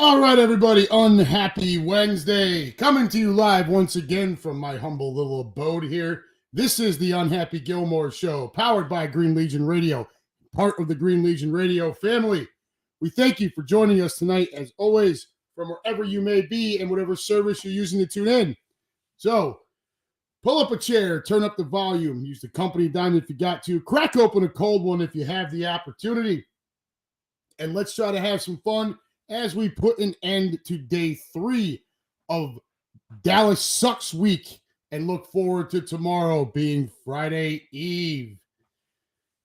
All right, everybody, unhappy Wednesday. Coming to you live once again from my humble little abode here. This is the Unhappy Gilmore Show, powered by Green Legion Radio, part of the Green Legion Radio family. We thank you for joining us tonight, as always, from wherever you may be and whatever service you're using to tune in. So, pull up a chair, turn up the volume, use the company dime if you got to, crack open a cold one if you have the opportunity, and let's try to have some fun as we put an end to day 3 of Dallas Sucks Week and look forward to tomorrow being Friday Eve.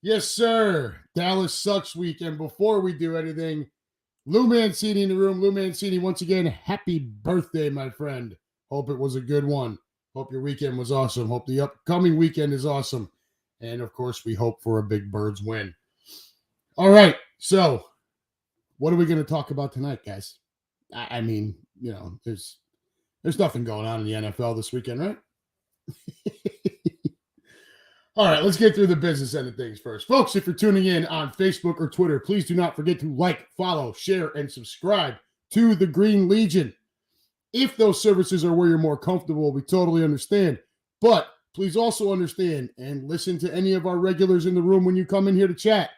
Yes, sir. Dallas Sucks Week. And before we do anything, Lou Mancini in the room. Lou Mancini, once again, happy birthday, my friend. Hope it was a good one. Hope your weekend was awesome. Hope the upcoming weekend is awesome. And, of course, we hope for a big Birds win. All right, so what are we going to talk about tonight, guys? I mean, you know, there's nothing going on in the NFL this weekend, right? All right, let's get through the business end of things first. Folks, if you're tuning in on Facebook or Twitter, please do not forget to like, follow, share, and subscribe to the Green Legion. If those services are where you're more comfortable, we totally understand. But please also understand and listen to any of our regulars in the room when you come in here to chat.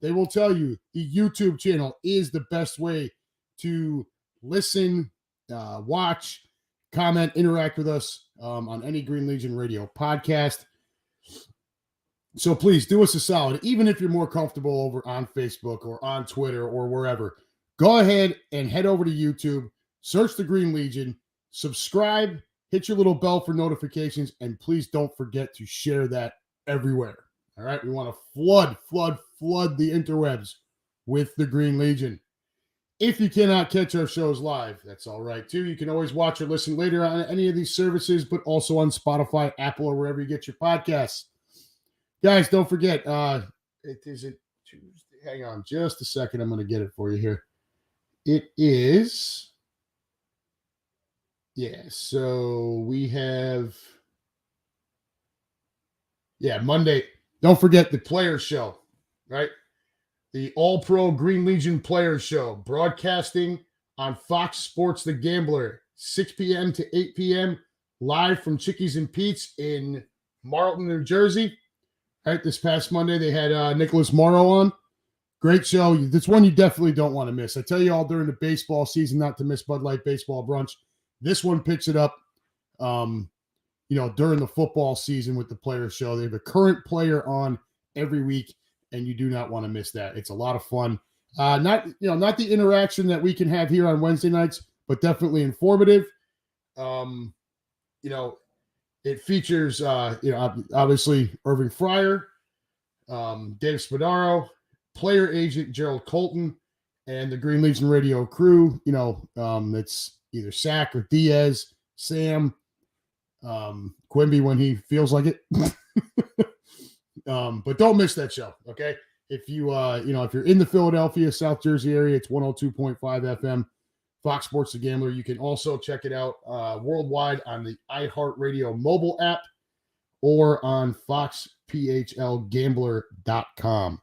They will tell you the YouTube channel is the best way to listen, watch, comment, interact with us on any Green Legion Radio podcast. So please do us a solid. Even if you're more comfortable over on Facebook or on Twitter or wherever, go ahead and head over to YouTube, search the Green Legion, subscribe, hit your little bell for notifications, and please don't forget to share that everywhere. All right, we want to flood the interwebs with the Green Legion. If you cannot catch our shows live, that's all right too. You can always watch or listen later on any of these services, but also on Spotify, Apple, or wherever you get your podcasts. Guys, don't forget, is it Tuesday? Hang on just a second. I'm going to get it for you here. It is, so we have, Monday. Don't forget the Players Show, right? The All-Pro Green Legion Players Show, broadcasting on Fox Sports The Gambler, 6 p.m. to 8 p.m., live from Chickies and Pete's in Marlton, New Jersey. All right, this past Monday, they had Nicholas Morrow on. Great show. It's one you definitely don't want to miss. I tell you all during the baseball season not to miss Bud Light Baseball Brunch. This one picks it up. During the football season with the Players Show. They have a current player on every week, and you do not want to miss that. It's a lot of fun. Not the interaction that we can have here on Wednesday nights, but definitely informative. It features, obviously Irving Fryer, Dave Spadaro, player agent Gerald Colton, and the Green Legion Radio crew. It's either Sack or Diaz, Sam, Quimby when he feels like it. But don't miss that show, okay? If you, if you're in the Philadelphia, South Jersey area, it's 102.5 FM, Fox Sports The Gambler. You can also check it out worldwide on the iHeartRadio mobile app or on foxphlgambler.com.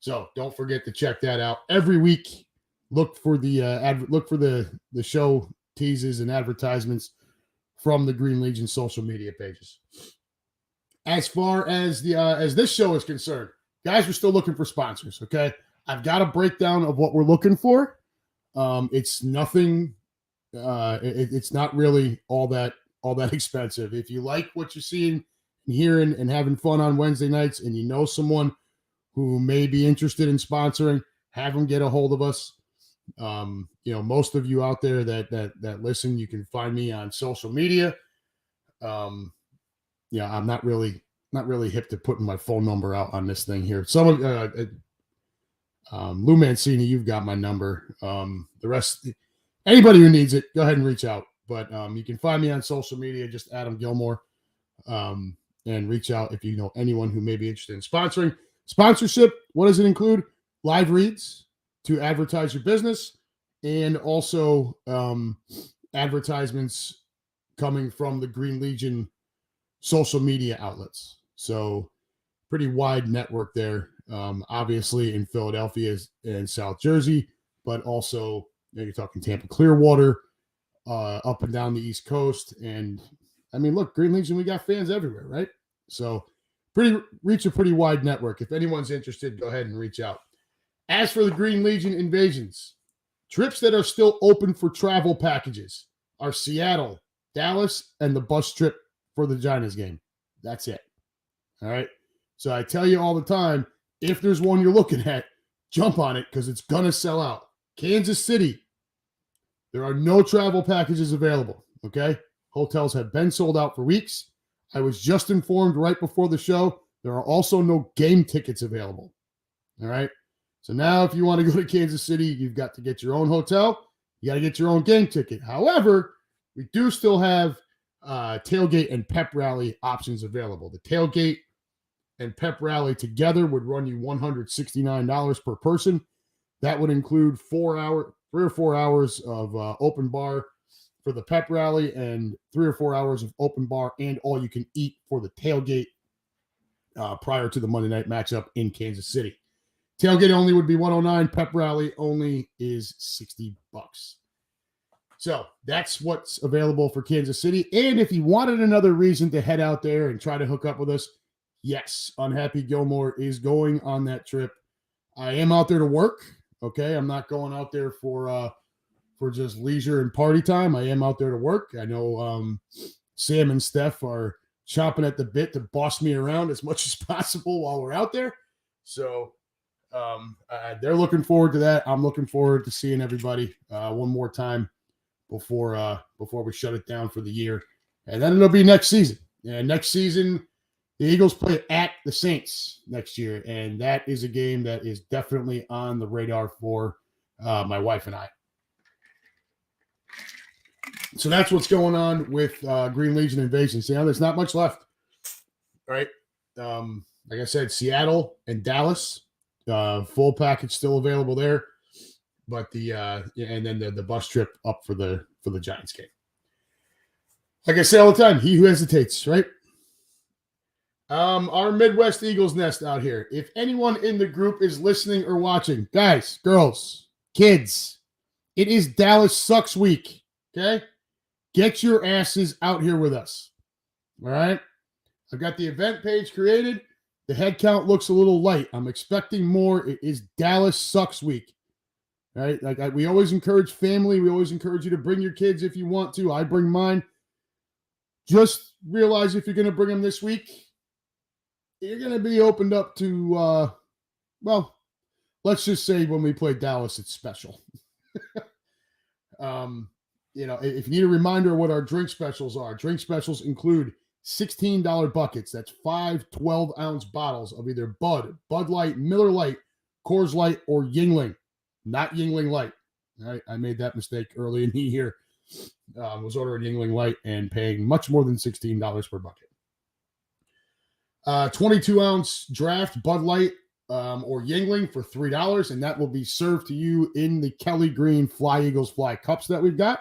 So don't forget to check that out every week. Look for the show teases and advertisements from the Green Legion social media pages. As far as as this show is concerned, guys, we're still looking for sponsors. Okay, I've got a breakdown of what we're looking for. It's nothing. It's not really all that expensive. If you like what you're seeing and hearing and having fun on Wednesday nights, and you know someone who may be interested in sponsoring, have them get a hold of us. Most of you out there that listen, you can find me on social media. I'm not really hip to putting my phone number out on this thing here. Some of Lou Mancini, you've got my number. The rest, anybody who needs it, go ahead and reach out. But you can find me on social media, just Adam Gilmore, and reach out if you know anyone who may be interested in sponsoring. Sponsorship, what does it include? Live reads to advertise your business, and also advertisements coming from the Green Legion social media outlets. So pretty wide network there, obviously in Philadelphia and South Jersey, but also you're talking Tampa, Clearwater, up and down the East Coast. And I mean, look, Green Legion, we got fans everywhere, right? So reach a pretty wide network. If anyone's interested, go ahead and reach out. As for the Green Legion invasions, trips that are still open for travel packages are Seattle, Dallas, and the bus trip for the Giants game. That's it. All right. So I tell you all the time, if there's one you're looking at, jump on it because it's going to sell out. Kansas City, there are no travel packages available. Okay. Hotels have been sold out for weeks. I was just informed right before the show, there are also no game tickets available. All right. So now if you want to go to Kansas City, you've got to get your own hotel. You got to get your own game ticket. However, we do still have tailgate and pep rally options available. The tailgate and pep rally together would run you $169 per person. That would include 3 or 4 hours of open bar for the pep rally and 3 or 4 hours of open bar and all you can eat for the tailgate prior to the Monday night matchup in Kansas City. Tailgate only would be $109. Pep rally only is $60. So that's what's available for Kansas City. And if you wanted another reason to head out there and try to hook up with us, yes, Unhappy Gilmore is going on that trip. I am out there to work. Okay, I'm not going out there for just leisure and party time. I am out there to work. I know Sam and Steph are chomping at the bit to boss me around as much as possible while we're out there. So they're looking forward to that. I'm looking forward to seeing everybody one more time before we shut it down for the year. And then it'll be next season. And next season, the Eagles play at the Saints next year. And that is a game that is definitely on the radar for my wife and I. So that's what's going on with Green Legion Invasion. See, now there's not much left. All right. Like I said, Seattle and Dallas, full package still available there. But and then the bus trip up for the Giants game. Like I say all the time, he who hesitates, right? Our Midwest Eagles nest out here. If anyone in the group is listening or watching, guys, girls, kids, it is Dallas Sucks Week. Okay? Get your asses out here with us. All right? I've got the event page created. The head count looks a little light. I'm expecting more. It is Dallas Sucks Week. All right? We always encourage family. We always encourage you to bring your kids if you want to. I bring mine. Just realize if you're going to bring them this week, you're going to be opened up to, let's just say when we play Dallas, it's special. If you need a reminder of what our drink specials are, drink specials include $16 buckets. That's 5 12-ounce bottles of either Bud Light, Miller Lite, Coors Light, or Yuengling. Not Yuengling Light. All right, I made that mistake early in the year. Was ordering Yuengling Light and paying much more than $16 per bucket. 22-ounce draft Bud Light or Yingling for $3, and that will be served to you in the Kelly Green Fly Eagles Fly Cups that we've got.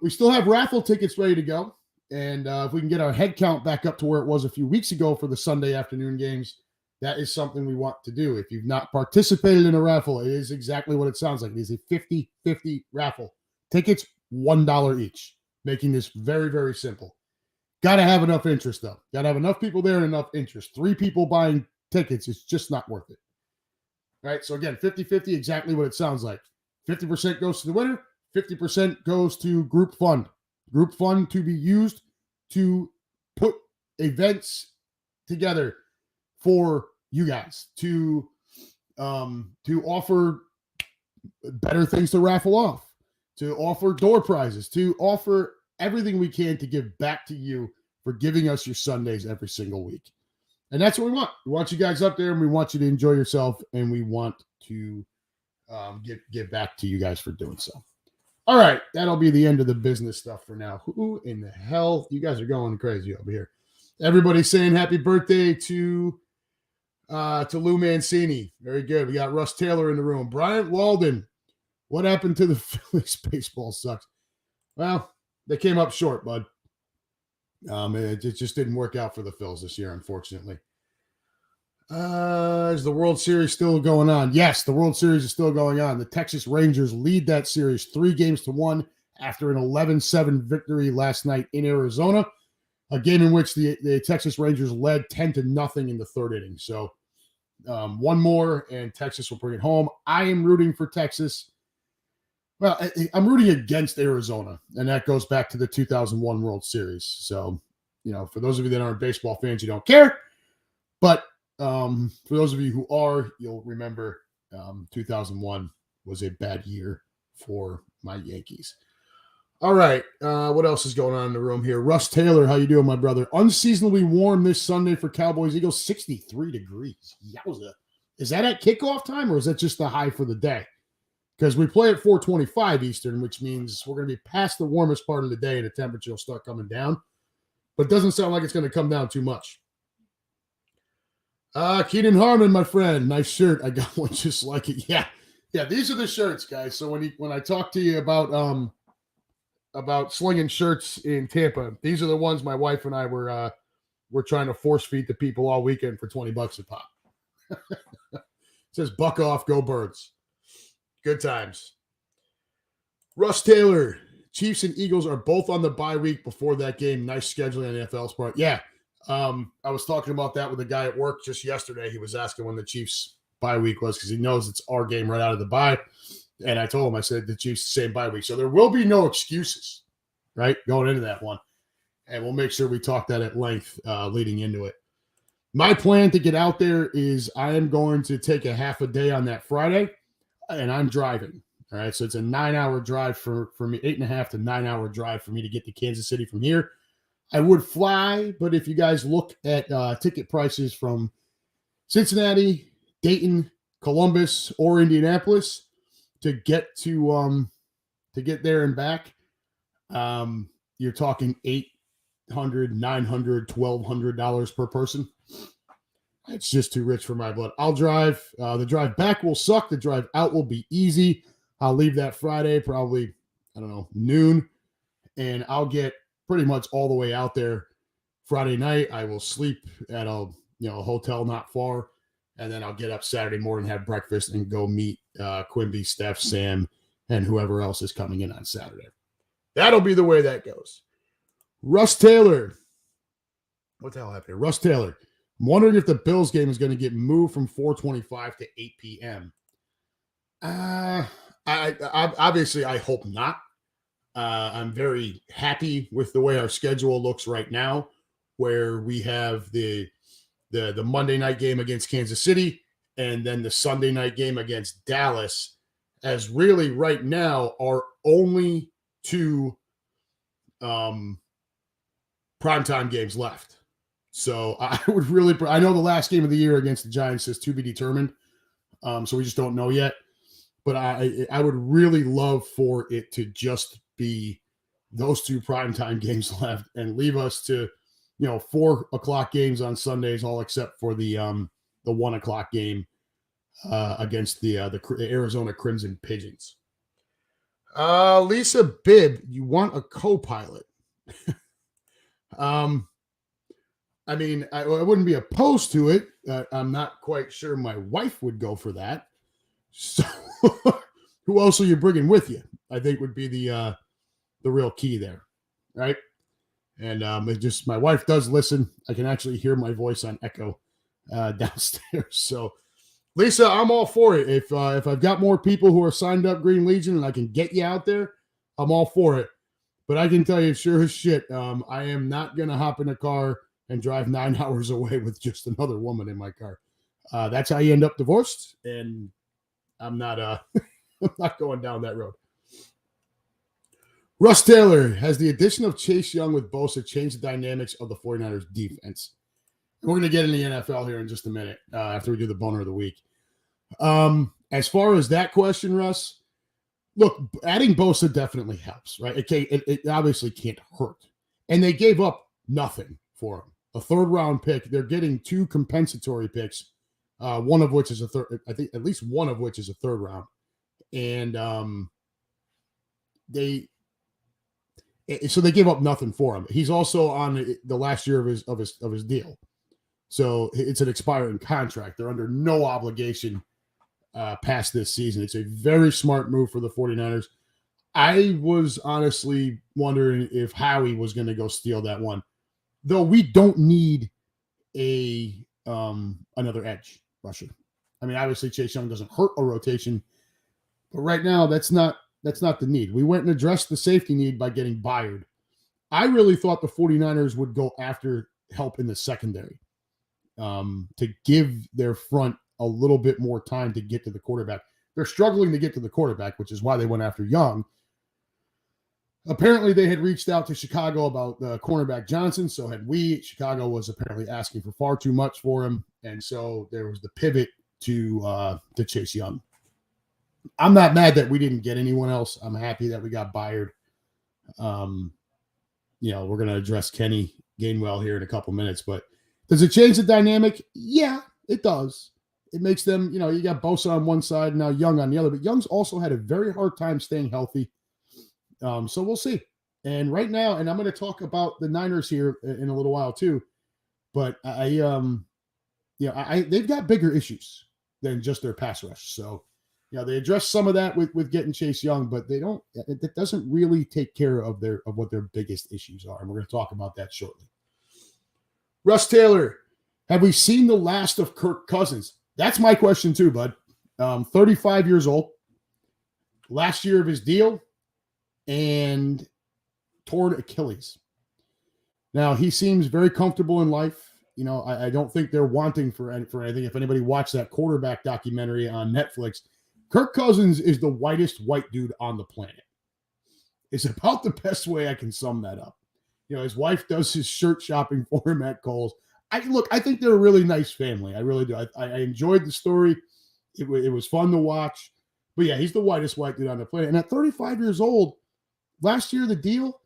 We still have raffle tickets ready to go, and if we can get our head count back up to where it was a few weeks ago for the Sunday afternoon games, that is something we want to do. If you've not participated in a raffle, it is exactly what it sounds like. It is a 50-50 raffle. Tickets, $1 each, making this very, very simple. Got to have enough interest, though. Got to have enough people there and enough interest. 3 people buying tickets is just not worth it. All right, so again, 50-50, exactly what it sounds like. 50% goes to the winner, 50% goes to group fund. Group fund to be used to put events together for you guys, to offer better things to raffle off, to offer door prizes, to offer everything we can to give back to you for giving us your Sundays every single week. And that's what we want. We want you guys up there, and we want you to enjoy yourself, and we want to give back to you guys for doing so. All right, that'll be the end of the business stuff for now. Who in the hell? You guys are going crazy over here. Everybody's saying happy birthday to Lou Mancini. Very good. We got Russ Taylor in the room. Bryant Walden. What happened to the Phillies? Baseball sucks. Well, they came up short, bud. It just didn't work out for the Phils this year, unfortunately. Is the World Series still going on? Yes, the World Series is still going on. The Texas Rangers lead that series 3-1 after an 11-7 victory last night in Arizona, a game in which the Texas Rangers led 10-0 in the third inning. So one more, and Texas will bring it home. I am rooting for Texas. Well, I'm rooting against Arizona, and that goes back to the 2001 World Series. So, for those of you that aren't baseball fans, you don't care. But for those of you who are, you'll remember 2001 was a bad year for my Yankees. All right, what else is going on in the room here? Russ Taylor, how you doing, my brother? Unseasonably warm this Sunday for Cowboys-Eagles, 63 degrees. Yowza. Is that at kickoff time, or is that just the high for the day? Because we play at 4:25 Eastern, which means we're going to be past the warmest part of the day and the temperature will start coming down. But it doesn't sound like it's going to come down too much. Keenan Harmon, my friend. Nice shirt. I got one just like it. Yeah, these are the shirts, guys. So when I talk to you about slinging shirts in Tampa, these are the ones my wife and I were trying to force feed to people all weekend for $20 a pop. It says, "Buck off, go Birds." Good times. Russ Taylor, Chiefs and Eagles are both on the bye week before that game. Nice scheduling on the NFL's part. Yeah, I was talking about that with a guy at work just yesterday. He was asking when the Chiefs bye week was because he knows it's our game right out of the bye. And I told him, I said, the Chiefs the same bye week. So there will be no excuses, right, going into that one. And we'll make sure we talk that at length leading into it. My plan to get out there is I am going to take a half a day on that Friday. And I'm driving. All right. So it's a 9-hour drive for me, 8.5 to 9-hour drive for me to get to Kansas City from here. I would fly, but if you guys look at ticket prices from Cincinnati, Dayton, Columbus, or Indianapolis to get there and back, you're talking $800, $900, $1,200 per person. It's just too rich for my blood. I'll drive. The drive back will suck. The drive out will be easy. I'll leave that Friday, probably, noon. And I'll get pretty much all the way out there Friday night. I will sleep at a hotel not far. And then I'll get up Saturday morning, have breakfast, and go meet Quimby, Steph, Sam, and whoever else is coming in on Saturday. That'll be the way that goes. Russ Taylor. What the hell happened here? Russ Taylor. I'm wondering if the Bills game is going to get moved from 4:25 to 8 p.m. I obviously hope not. I'm very happy with the way our schedule looks right now, where we have the Monday night game against Kansas City and then the Sunday night game against Dallas as really right now our only two primetime games left. So I would really, I know the last game of the year against the Giants is to be determined. So we just don't know yet. But I would really love for it to just be those two primetime games left and leave us to, 4 o'clock games on Sundays, all except for the the 1:00 game against the Arizona Crimson Pigeons. Lisa Bibb, you want a co-pilot? I mean, I wouldn't be opposed to it. I'm not quite sure my wife would go for that. So, who else are you bringing with you? I think would be the real key there, right? And it just my wife does listen. I can actually hear my voice on echo downstairs. So, Lisa, I'm all for it. If I've got more people who are signed up Green Legion and I can get you out there, I'm all for it. But I can tell you, sure as shit, I am not gonna hop in a car and drive 9 hours away with just another woman in my car. That's how you end up divorced, and I'm not I'm not going down that road. Russ Taylor, has the addition of Chase Young with Bosa changed the dynamics of the 49ers defense? And we're going to get in the NFL here in just a minute after we do the boner of the week. As far as that question, Russ, look, adding Bosa definitely helps, right? It obviously can't hurt. And they gave up nothing for him. A 3rd-round pick. They're getting 2 compensatory picks, one of which is a third. I think at least one of which is a 3rd round. And so they gave up nothing for him. He's also on the last year of his deal. So it's an expiring contract. They're under no obligation past this season. It's a very smart move for the 49ers. I was honestly wondering if Howie was going to go steal that one. Though we don't need another edge rusher. I mean, obviously Chase Young doesn't hurt a rotation, but right now that's not the need. We went and addressed the safety need by getting Byard. I really thought the 49ers would go after help in the secondary to give their front a little bit more time to get to the quarterback. They're struggling to get to the quarterback, which is why they went after Young. Apparently, they had reached out to Chicago about cornerback Johnson, so had we. Chicago was apparently asking for far too much for him, and so there was the pivot to Chase Young. I'm not mad that we didn't get anyone else. I'm happy that we got Byard. We're going to address Kenny Gainwell here in a couple minutes, but does it change the dynamic? Yeah, it does. It makes them, you got Bosa on one side, now Young on the other, but Young's also had a very hard time staying healthy. So we'll see. And right now, and I'm going to talk about the Niners here in a little while too, but they've got bigger issues than just their pass rush. So, they address some of that with getting Chase Young, but it doesn't really take care of what their biggest issues are. And we're going to talk about that shortly. Russ Taylor, have we seen the last of Kirk Cousins? That's my question too, bud. 35 years old, last year of his deal, and torn Achilles. Now, he seems very comfortable in life. I don't think they're wanting for anything. If anybody watched that quarterback documentary on Netflix, Kirk Cousins is the whitest white dude on the planet. It's about the best way I can sum that up. His wife does his shirt shopping for him at Kohl's. I think they're a really nice family. I really do. I enjoyed the story. It was fun to watch. But yeah, he's the whitest white dude on the planet. And at 35 years old, last year, the deal,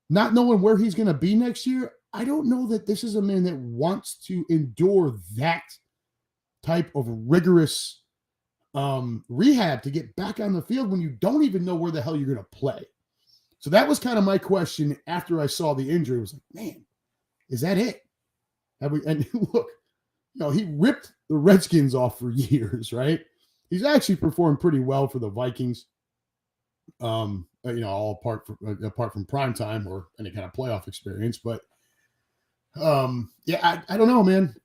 not knowing where he's going to be next year, I don't know that this is a man that wants to endure that type of rigorous rehab to get back on the field when you don't even know where the hell you're going to play. So that was kind of my question after I saw the injury. I was like, man, is that it? And look, he ripped the Redskins off for years, right? He's actually performed pretty well for the Vikings. All apart from prime time or any kind of playoff experience. But I don't know, man.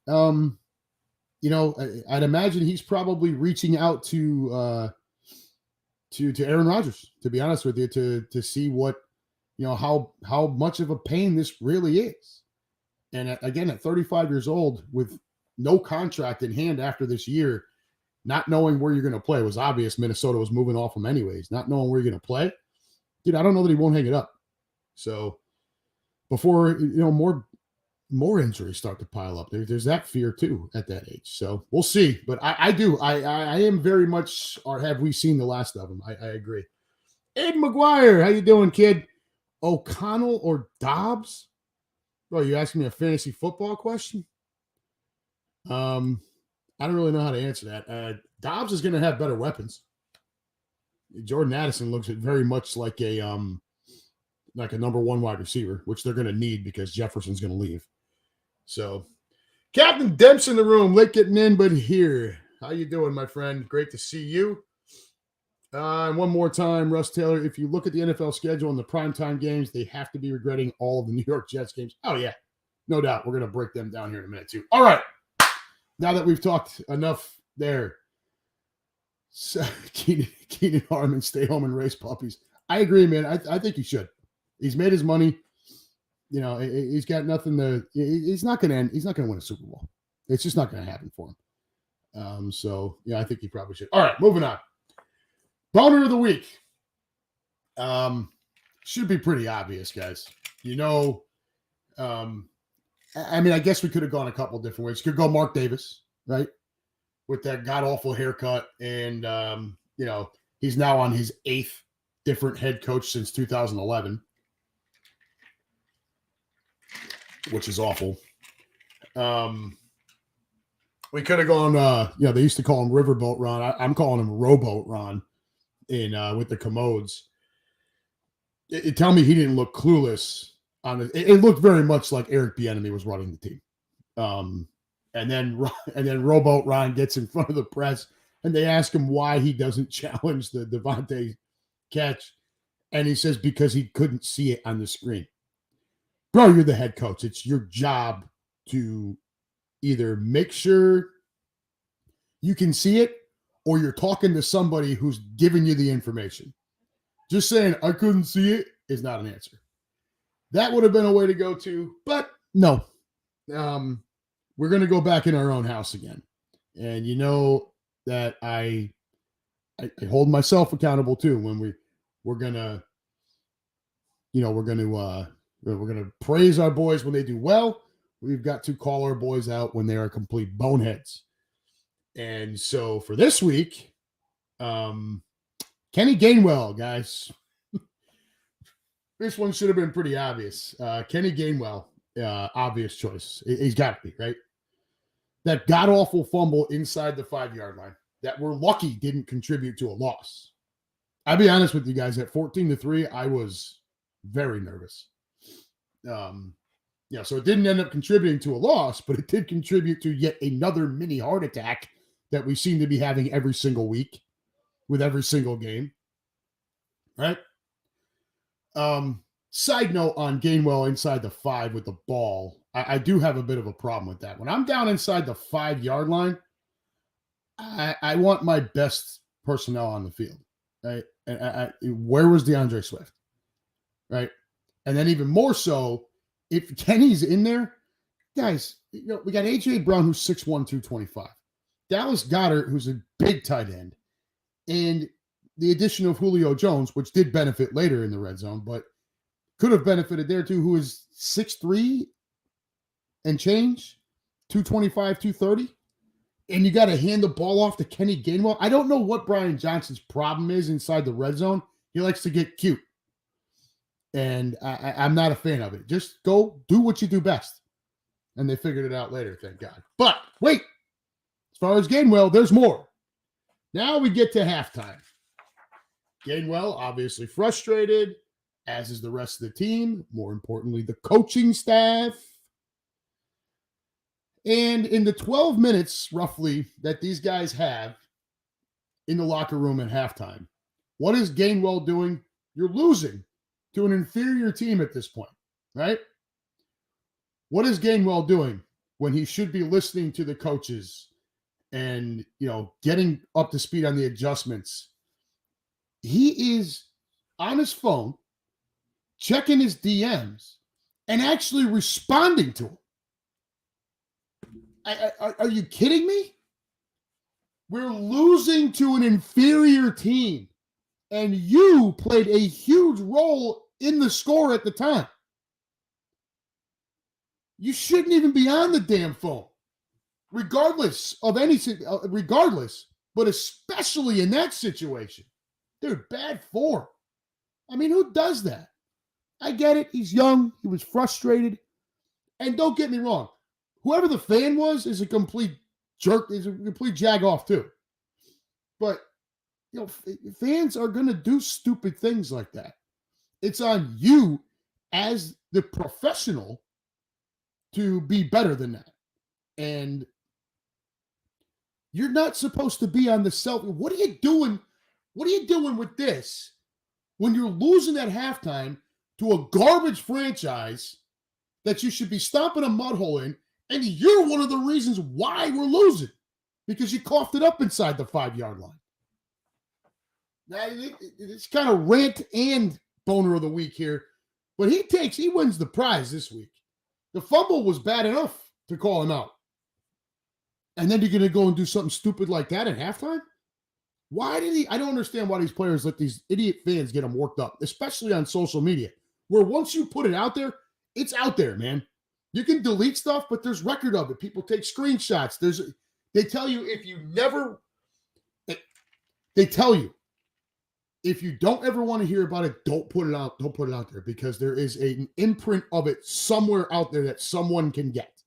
I'd imagine he's probably reaching out to Aaron Rodgers, to be honest with you, to see what, how much of a pain this really is. And again, at 35 years old with no contract in hand after this year, not knowing where you're going to play, it was obvious Minnesota was moving off him anyways. Not knowing where you're going to play, dude, I don't know that he won't hang it up. So before, more injuries start to pile up, there's that fear too at that age. So we'll see. But I am very much, or have we seen the last of him? I agree. Ed McGuire, how you doing, kid? O'Connell or Dobbs? Bro, you asking me a fantasy football question? I don't really know how to answer that. Dobbs is going to have better weapons. Jordan Addison looks very much like a number one wide receiver, which they're going to need because Jefferson's going to leave. So, Captain Demp's in the room, late getting in, but here. How you doing, my friend? Great to see you. And one more time, Russ Taylor, if you look at the NFL schedule and the primetime games, they have to be regretting all of the New York Jets games. Oh, yeah, no doubt. We're going to break them down here in a minute, too. All right. Now that we've talked enough there, so, Keenan Harmon, stay home and raise puppies. I agree, man. I think he should. He's made his money. You know, he's got nothing to. He's not going to end. He's not going to win a Super Bowl. It's just not going to happen for him. So yeah, I think he probably should. All right, moving on. Boner of the week. Should be pretty obvious, guys. You know, I mean, I guess we could have gone a couple different ways. Could go Mark Davis, right, with that god awful haircut, and you know, he's now on his 8th different head coach since 2011, which is awful. We could have gone, you know, they used to call him Riverboat Ron. I'm calling him Rowboat Ron in with the commodes. Tell me he didn't look clueless on it. It looked very much like Eric Bieniemy was running the team. And then Rowboat Ron gets in front of the press and they ask him why he doesn't challenge the Devontae catch. And he says, because he couldn't see it on the screen. Bro, you're the head coach. It's your job to either make sure you can see it or you're talking to somebody who's giving you the information. Just saying, I couldn't see it is not an answer. That would have been a way to go to, but no. We're going to go back in our own house again. And you know that I hold myself accountable too when we're going to, you know, we're going to praise our boys when they do well. We've got to call our boys out when they are complete boneheads. And so for this week, Kenny Gainwell, guys. This one should have been pretty obvious. Kenny Gainwell, obvious choice. He's got to be, right? That god-awful fumble inside the 5-yard line that we're lucky didn't contribute to a loss. I'll be honest with you guys, at 14-3, I was very nervous. Yeah, so it didn't end up contributing to a loss, but it did contribute to yet another mini heart attack that we seem to be having every single week with every single game. Right? Side note on Gainwell inside the 5 with the ball. I do have a bit of a problem with that. When I'm down inside the 5-yard line, I want my best personnel on the field. Right? And where was DeAndre Swift? Right? And then even more so, if Kenny's in there, guys, you know, we got A.J. Brown, who's 6'1", 225. Dallas Goedert, who's a big tight end. And the addition of Julio Jones, which did benefit later in the red zone, but could have benefited there too, who is 6'3" and change, 225, 230. And you got to hand the ball off to Kenny Gainwell. I don't know what Brian Johnson's problem is inside the red zone. He likes to get cute. And I'm not a fan of it. Just go do what you do best. And they figured it out later, thank God. But wait, as far as Gainwell, there's more. Now we get to halftime. Gainwell, obviously frustrated, as is the rest of the team. More importantly, the coaching staff. And in the 12 minutes, roughly, that these guys have in the locker room at halftime, what is Gainwell doing? You're losing to an inferior team at this point, right? What is Gainwell doing when he should be listening to the coaches and, you know, getting up to speed on the adjustments? He is on his phone, checking his DMs, and actually responding to them. Are you kidding me? We're losing to an inferior team, and you played a huge role in the score at the time. You shouldn't even be on the damn phone, regardless of anything, but especially in that situation. Dude, bad form. I mean, who does that? I get it. He's young. He was frustrated. And don't get me wrong. Whoever the fan was is a complete jerk. He's a complete jag off too. But fans are going to do stupid things like that. It's on you as the professional to be better than that. And you're not supposed to be on the self. What are you doing? What are you doing with this when you're losing at halftime to a garbage franchise that you should be stomping a mud hole in, and you're one of the reasons why we're losing because you coughed it up inside the 5-yard line? Now, it's kind of rant and boner of the week here, but he wins the prize this week. The fumble was bad enough to call him out. And then you're going to go and do something stupid like that at halftime? I don't understand why these players let these idiot fans get them worked up, especially on social media, where once you put it out there, it's out there, man. You can delete stuff, but there's record of it. People take screenshots. They tell you if you don't ever want to hear about it, don't put it out there because there is an imprint of it somewhere out there that someone can get.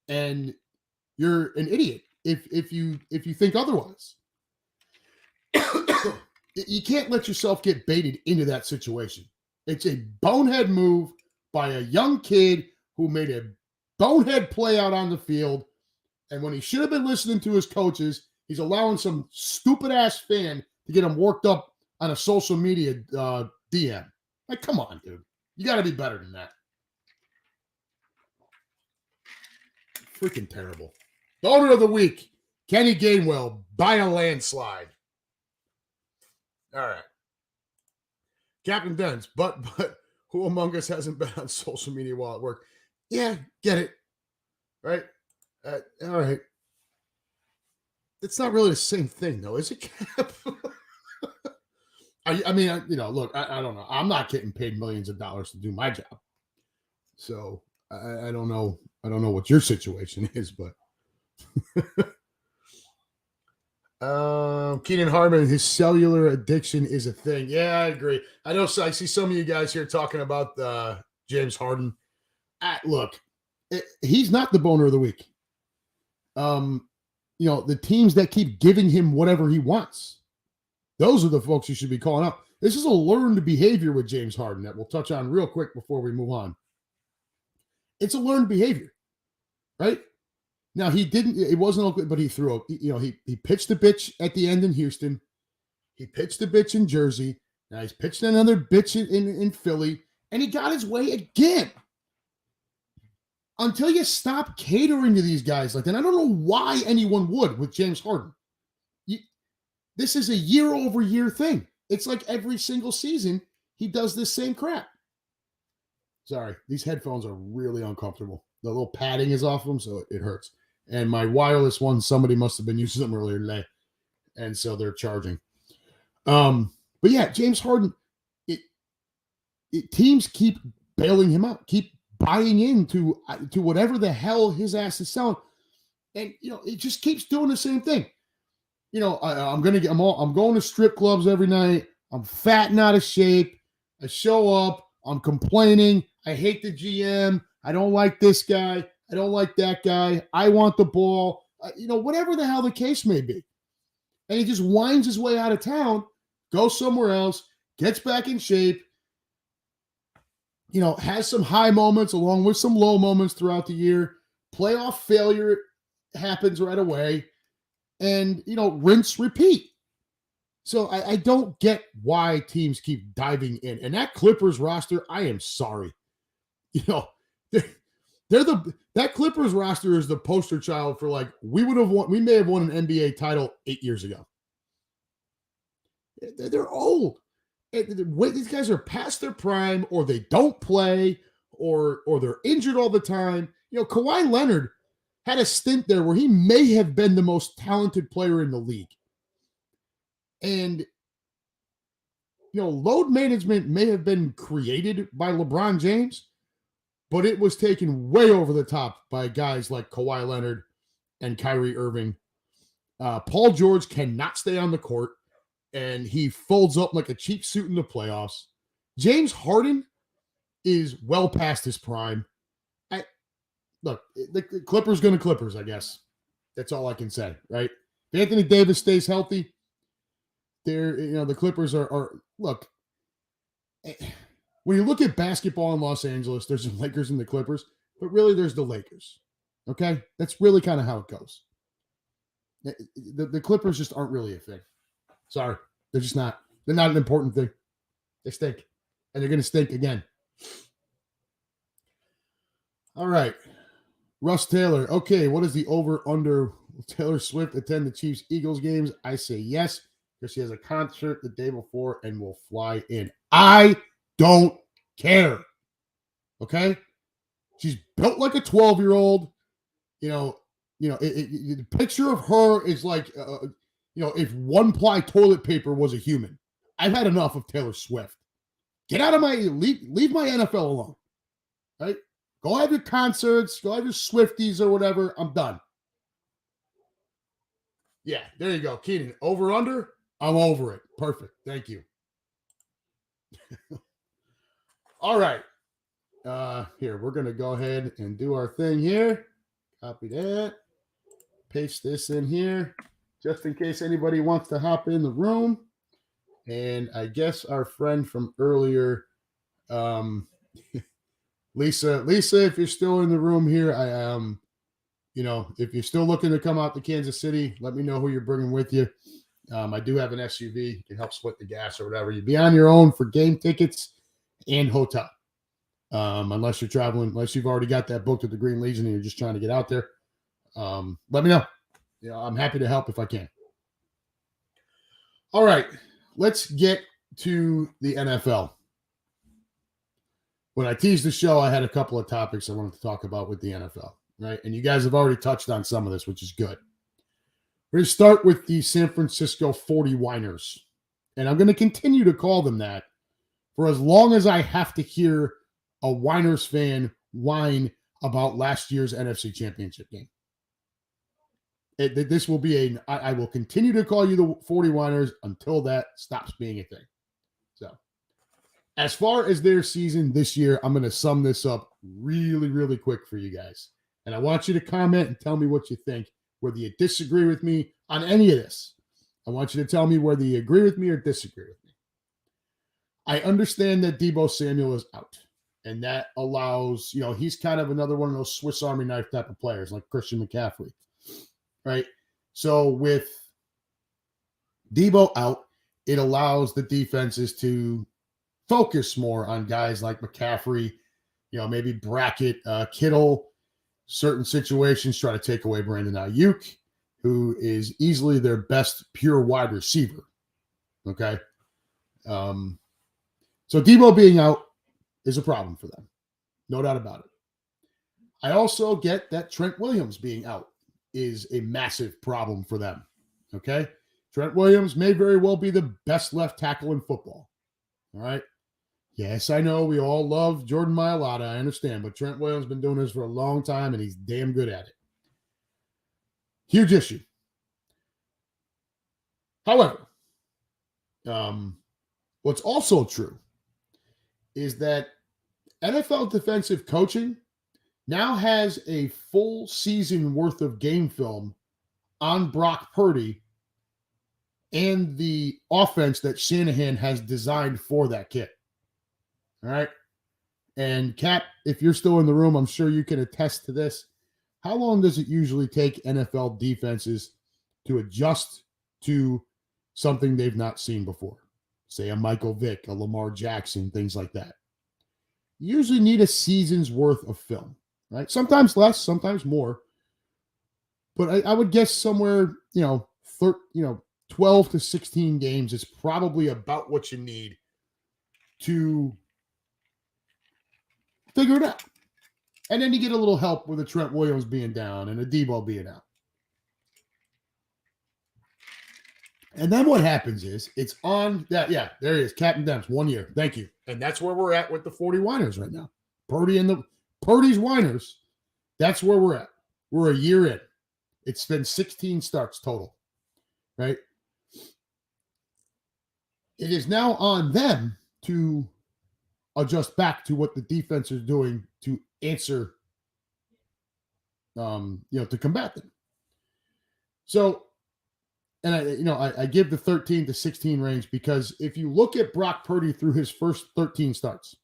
And you're an idiot if you think otherwise. You can't let yourself get baited into that situation. It's a bonehead move by a young kid who made a bonehead play out on the field. And when he should have been listening to his coaches, he's allowing some stupid ass fan to get him worked up on a social media DM. Like, come on, dude. You got to be better than that. Freaking terrible. Owner of the week, Kenny Gainwell, by a landslide. All right. Captain Dens, but who among us hasn't been on social media while at work? Yeah, get it. Right? All right. It's not really the same thing, though, is it, Cap? I mean, look, I don't know. I'm not getting paid millions of dollars to do my job. So I don't know. I don't know what your situation is, but Keenan Harmon, his cellular addiction is a thing. Yeah, I agree. I know. So I see some of you guys here talking about James Harden. Look, he's not the boner of the week. The teams that keep giving him whatever he wants, those are the folks you should be calling out. This is a learned behavior with James Harden that we'll touch on real quick before we move on. It's a learned behavior, right? Now, it wasn't okay, but he threw, he pitched a bitch at the end in Houston. He pitched a bitch in Jersey. Now he's pitched another bitch in Philly, and he got his way again. Until you stop catering to these guys like that, I don't know why anyone would with James Harden. This is a year-over-year thing. It's like every single season he does this same crap. Sorry, these headphones are really uncomfortable. The little padding is off them, so it hurts. And my wireless one, somebody must have been using them earlier today, and so they're charging. But yeah, James Harden, teams keep bailing him out, keep buying into to whatever the hell his ass is selling, and it just keeps doing the same thing. I'm going to strip clubs every night. I'm fat and out of shape. I show up. I'm complaining. I hate the GM. I don't like this guy. I don't like that guy. I want the ball. Whatever the hell the case may be. And he just winds his way out of town, goes somewhere else, gets back in shape, has some high moments along with some low moments throughout the year. Playoff failure happens right away. And, rinse, repeat. So I don't get why teams keep diving in. And that Clippers roster, I am sorry. That Clippers roster is the poster child for we may have won an NBA title 8 years ago. They're old. These guys are past their prime, or they don't play, or they're injured all the time. Kawhi Leonard had a stint there where he may have been the most talented player in the league. And, load management may have been created by LeBron James, but it was taken way over the top by guys like Kawhi Leonard and Kyrie Irving. Paul George cannot stay on the court, and he folds up like a cheap suit in the playoffs. James Harden is well past his prime. Look, the Clippers going to Clippers, I guess. That's all I can say, right? If Anthony Davis stays healthy, the Clippers are look. When you look at basketball in Los Angeles, there's the Lakers and the Clippers, but really there's the Lakers. Okay? That's really kind of how it goes. The Clippers just aren't really a thing. Sorry. They're just not. They're not an important thing. They stink. And they're going to stink again. All right. Russ Taylor. Okay, what is the over-under? Will Taylor Swift attend the Chiefs-Eagles games? I say yes, because she has a concert the day before and will fly in. I don't care. Okay? She's built like a 12-year-old. The picture of her is like, if one-ply toilet paper was a human. I've had enough of Taylor Swift. Get out of leave my NFL alone. Right? Go have your concerts, go have your Swifties or whatever. I'm done. Yeah, there you go. Keenan, over under? I'm over it. Perfect. Thank you. All right. Here, we're going to go ahead and do our thing here. Copy that. Paste this in here just in case anybody wants to hop in the room. And I guess our friend from earlier, Lisa, if you're still in the room here, if you're still looking to come out to Kansas City, let me know who you're bringing with you. I do have an SUV. You can help split the gas or whatever. You'd be on your own for game tickets and hotel. Unless you're traveling, unless you've already got that booked at the Green Legion and you're just trying to get out there. Let me know. I'm happy to help if I can. All right, let's get to the NFL. When I teased the show, I had a couple of topics I wanted to talk about with the NFL, right? And you guys have already touched on some of this, which is good. We're going to start with the San Francisco 49ers. And I'm going to continue to call them that for as long as I have to hear a Winers fan whine about last year's NFC Championship game. This will be I will continue to call you the 49ers until that stops being a thing. So, as far as their season this year, I'm going to sum this up really, really quick for you guys. And I want you to comment and tell me what you think, whether you disagree with me on any of this. I want you to tell me whether you agree with me or disagree with me. I understand that Deebo Samuel is out. And that allows, he's kind of another one of those Swiss Army knife type of players like Christian McCaffrey. Right? So with Deebo out, it allows the defenses to focus more on guys like McCaffrey, maybe bracket Kittle, certain situations, try to take away Brandon Ayuk, who is easily their best pure wide receiver. Okay. So Deebo being out is a problem for them. No doubt about it. I also get that Trent Williams being out is a massive problem for them. Okay. Trent Williams may very well be the best left tackle in football. All right. Yes, I know we all love Jordan Mailata. I understand, but Trent Williams has been doing this for a long time and he's damn good at it. Huge issue. However, what's also true is that NFL defensive coaching now has a full season worth of game film on Brock Purdy and the offense that Shanahan has designed for that kid. All right. And Cap, if you're still in the room, I'm sure you can attest to this. How long does it usually take NFL defenses to adjust to something they've not seen before? Say a Michael Vick, a Lamar Jackson, things like that. You usually need a season's worth of film, right? Sometimes less, sometimes more. But I would guess somewhere, 12 to 16 games is probably about what you need to figure it out. And then you get a little help with a Trent Williams being down and a Deebo being out. And then what happens is it's on that. Yeah, there he is. Captain Demps, 1 year. Thank you. And that's where we're at with the 49ers right now. Purdy's Winers. That's where we're at. We're a year in. It's been 16 starts total, right? It is now on them to adjust back to what the defense is doing to answer, to combat them. So, and I give the 13 to 16 range because if you look at Brock Purdy through his first 13 starts,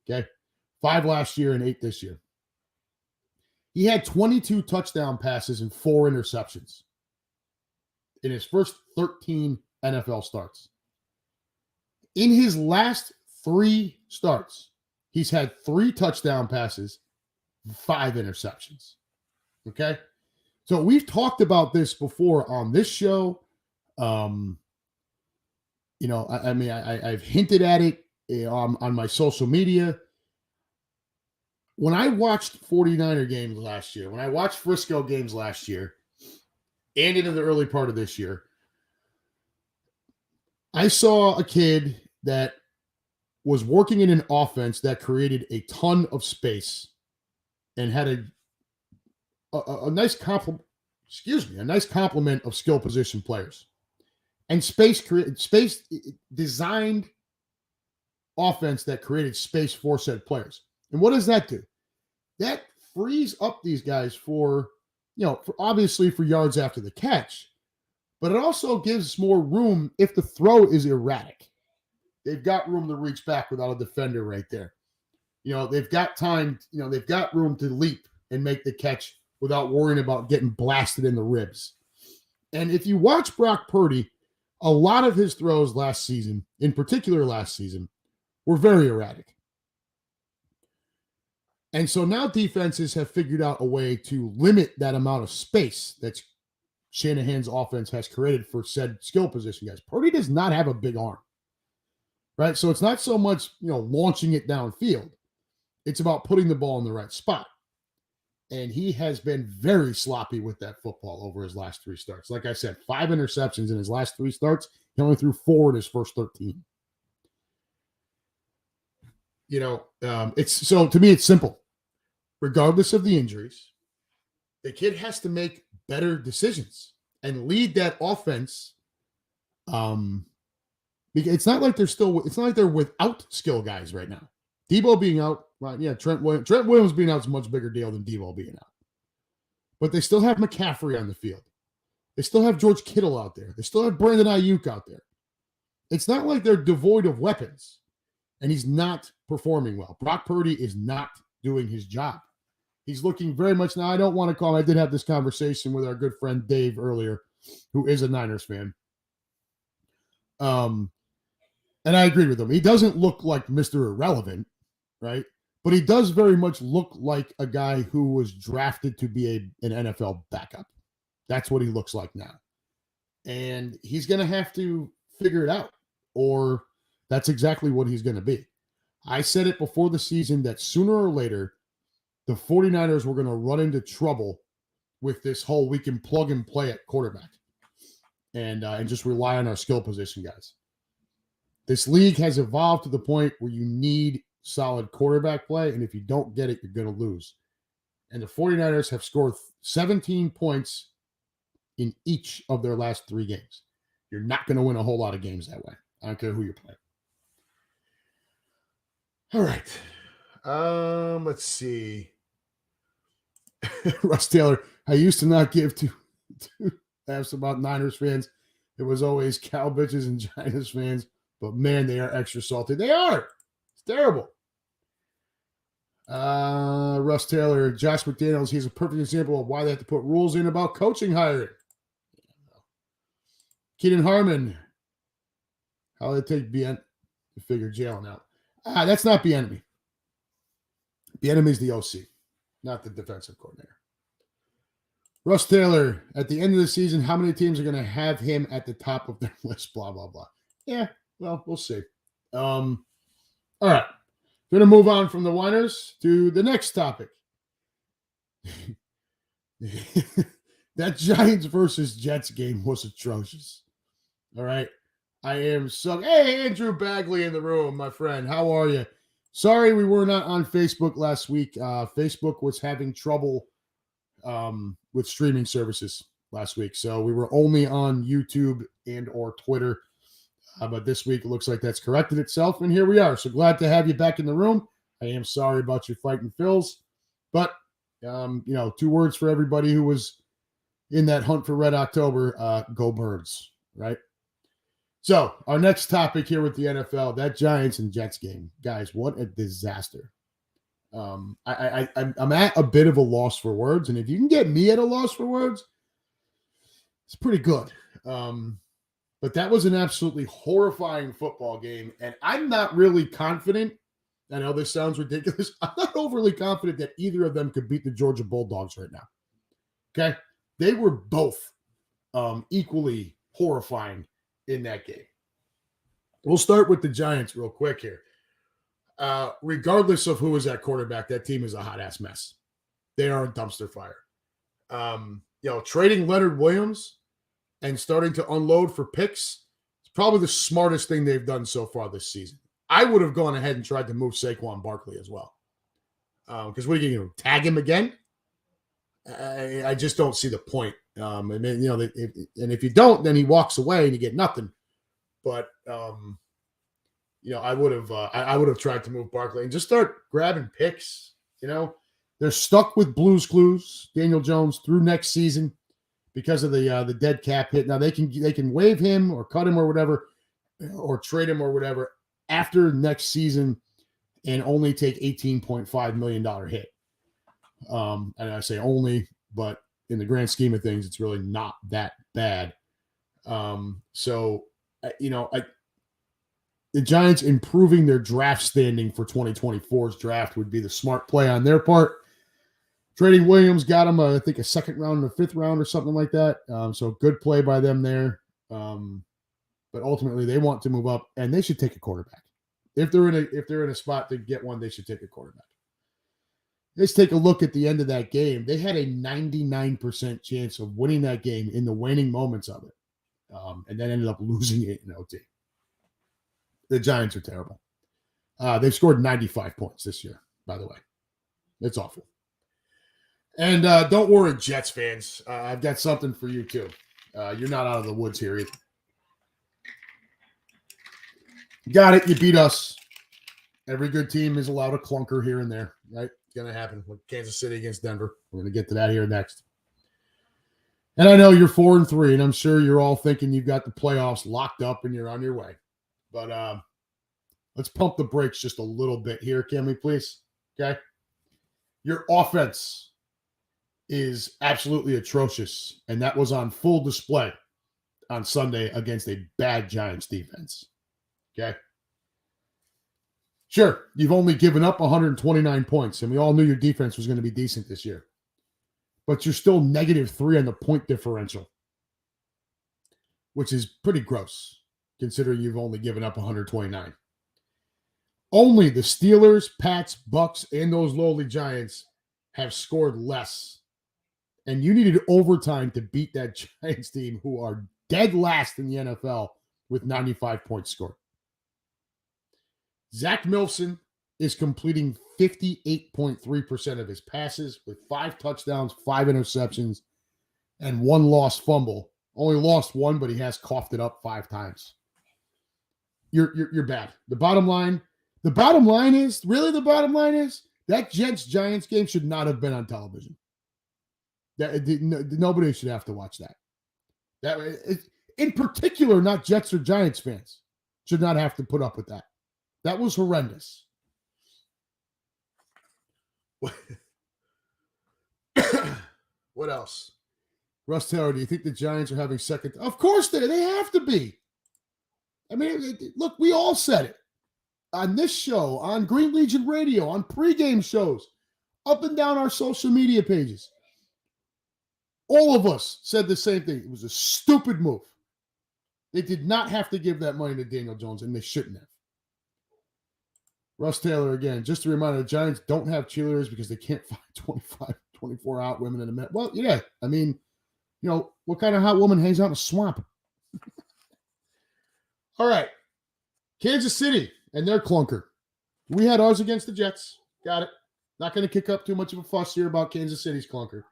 okay, 5 last year and 8 this year, he had 22 touchdown passes and 4 interceptions in his first 13 NFL starts. In his last 3 starts, he's had 3 touchdown passes, 5 interceptions. Okay. So we've talked about this before on this show. I've hinted at it on my social media. When I watched 49er games last year, when I watched Frisco games last year, and into the early part of this year, I saw a kid that was working in an offense that created a ton of space and had a nice complement of skill position players. And space designed offense that created space for said players. And what does that do? That frees up these guys for obviously for yards after the catch, but it also gives more room if the throw is erratic. They've got room to reach back without a defender right there. They've got time, they've got room to leap and make the catch without worrying about getting blasted in the ribs. And if you watch Brock Purdy, a lot of his throws last season, in particular last season, were very erratic. And so now defenses have figured out a way to limit that amount of space that Shanahan's offense has created for said skill position guys. Purdy does not have a big arm, right? So it's not so much, launching it downfield. It's about putting the ball in the right spot. And he has been very sloppy with that football over his last 3 starts. Like I said, 5 interceptions in his last 3 starts. He only threw 4 in his first 13. To me, it's simple. Regardless of the injuries, the kid has to make better decisions and lead that offense. Because it's not like they're without skill guys right now. Debo being out, right? Yeah, Trent Williams being out is a much bigger deal than Debo being out. But they still have McCaffrey on the field. They still have George Kittle out there. They still have Brandon Ayuk out there. It's not like they're devoid of weapons, and he's not performing well. Brock Purdy is not doing his job. He's looking very much now. I don't want to call him. I did have this conversation with our good friend Dave earlier, who is a Niners fan. And I agree with him. He doesn't look like Mr. Irrelevant, right? But he does very much look like a guy who was drafted to be an NFL backup. That's what he looks like now. And he's going to have to figure it out, or that's exactly what he's going to be. I said it before the season that sooner or later, the 49ers were going to run into trouble with this whole we can plug and play at quarterback and just rely on our skill position guys. This league has evolved to the point where you need solid quarterback play, and if you don't get it, you're going to lose. And the 49ers have scored 17 points in each of their last 3 games. You're not going to win a whole lot of games that way. I don't care who you're playing. All right. Let's see. Russ Taylor, I used to not give two F's about Niners fans. It was always cow bitches and Giants fans. But, man, they are extra salty. They are. It's terrible. Russ Taylor, Josh McDaniels, he's a perfect example of why they have to put rules in about coaching hiring. Keenan Harmon, how they take Bien to figure Jalen out. That's not Bieniemy. Bieniemy is the OC, not the defensive coordinator. Russ Taylor, at the end of the season, how many teams are going to have him at the top of their list? Blah, blah, blah. Yeah, well, we'll see. All right. Going to move on from the Winers to the next topic. That Giants versus Jets game was atrocious. All right. I am so. Hey, Andrew Bagley in the room, my friend. How are you? Sorry we were not on Facebook last week. Facebook was having trouble with streaming services last week. So we were only on YouTube and or Twitter. But this week it looks like that's corrected itself. And here we are. So glad to have you back in the room. I am sorry about your fighting Phils. But, 2 words for everybody who was in that hunt for Red October, go Birds, right? So our next topic here with the NFL, that Giants and Jets game. Guys, what a disaster. I'm at a bit of a loss for words, and if you can get me at a loss for words, it's pretty good. But that was an absolutely horrifying football game, and I'm not really confident. I know this sounds ridiculous. I'm not overly confident that either of them could beat the Georgia Bulldogs right now. Okay? They were both equally horrifying in that game. We'll start with the Giants real quick here. Regardless of who is at quarterback, that team is a hot-ass mess. They are a dumpster fire. Trading Leonard Williams and starting to unload for picks is probably the smartest thing they've done so far this season. I would have gone ahead and tried to move Saquon Barkley as well. Because what are you going to tag him again? I just don't see the point. And if you don't, then he walks away and you get nothing. But I would have tried to move Barkley and just start grabbing picks. They're stuck with Blues Clues, Daniel Jones, through next season because of the dead cap hit. Now they can waive him or cut him or whatever, or trade him or whatever after next season, and only take $18.5 million hit. And I say only, but in the grand scheme of things, it's really not that bad. The Giants improving their draft standing for 2024's draft would be the smart play on their part. Trading Williams got him, I think, a second round and a fifth round or something like that. So good play by them there. But ultimately, they want to move up, and they should take a quarterback. If they're in a spot to get one, they should take a quarterback. Let's take a look at the end of that game. They had a 99% chance of winning that game in the waning moments of it, and then ended up losing it in OT. The Giants are terrible. They've scored 95 points this year, by the way. It's awful. And don't worry, Jets fans. I've got something for you, too. You're not out of the woods here either. Got it. You beat us. Every good team is allowed a clunker here and there, right? It's going to happen with Kansas City against Denver. We're going to get to that here next. And I know you're 4-3, and I'm sure you're all thinking you've got the playoffs locked up and you're on your way. But let's pump the brakes just a little bit here, can we please? Okay? Your offense is absolutely atrocious, and that was on full display on Sunday against a bad Giants defense. Okay? Sure, you've only given up 129 points, and we all knew your defense was going to be decent this year. But you're still -3 on the point differential, which is pretty gross, considering you've only given up 129. Only the Steelers, Pats, Bucks, and those lowly Giants have scored less. And you needed overtime to beat that Giants team, who are dead last in the NFL with 95 points scored. Zach Milson is completing 58.3% of his passes with 5 touchdowns, 5 interceptions, and 1 lost fumble. Only lost 1, but he has coughed it up 5 times. You're bad. The bottom line is that Jets-Giants game should not have been on television. Nobody should have to watch that. In particular, not Jets or Giants fans should not have to put up with that. That was horrendous. What else? Russ Taylor, do you think the Giants are having second? Of course they have to be. I mean, look, we all said it on this show, on Green Legion Radio, on pregame shows, up and down our social media pages. All of us said the same thing. It was a stupid move. They did not have to give that money to Daniel Jones, and they shouldn't have. Russ Taylor, again, just a reminder, the Giants don't have cheerleaders because they can't find 24 hot women in a minute. Well, yeah, I mean, what kind of hot woman hangs out in a swamp? All right. Kansas City and their clunker. We had ours against the Jets. Got it. Not going to kick up too much of a fuss here about Kansas City's clunker.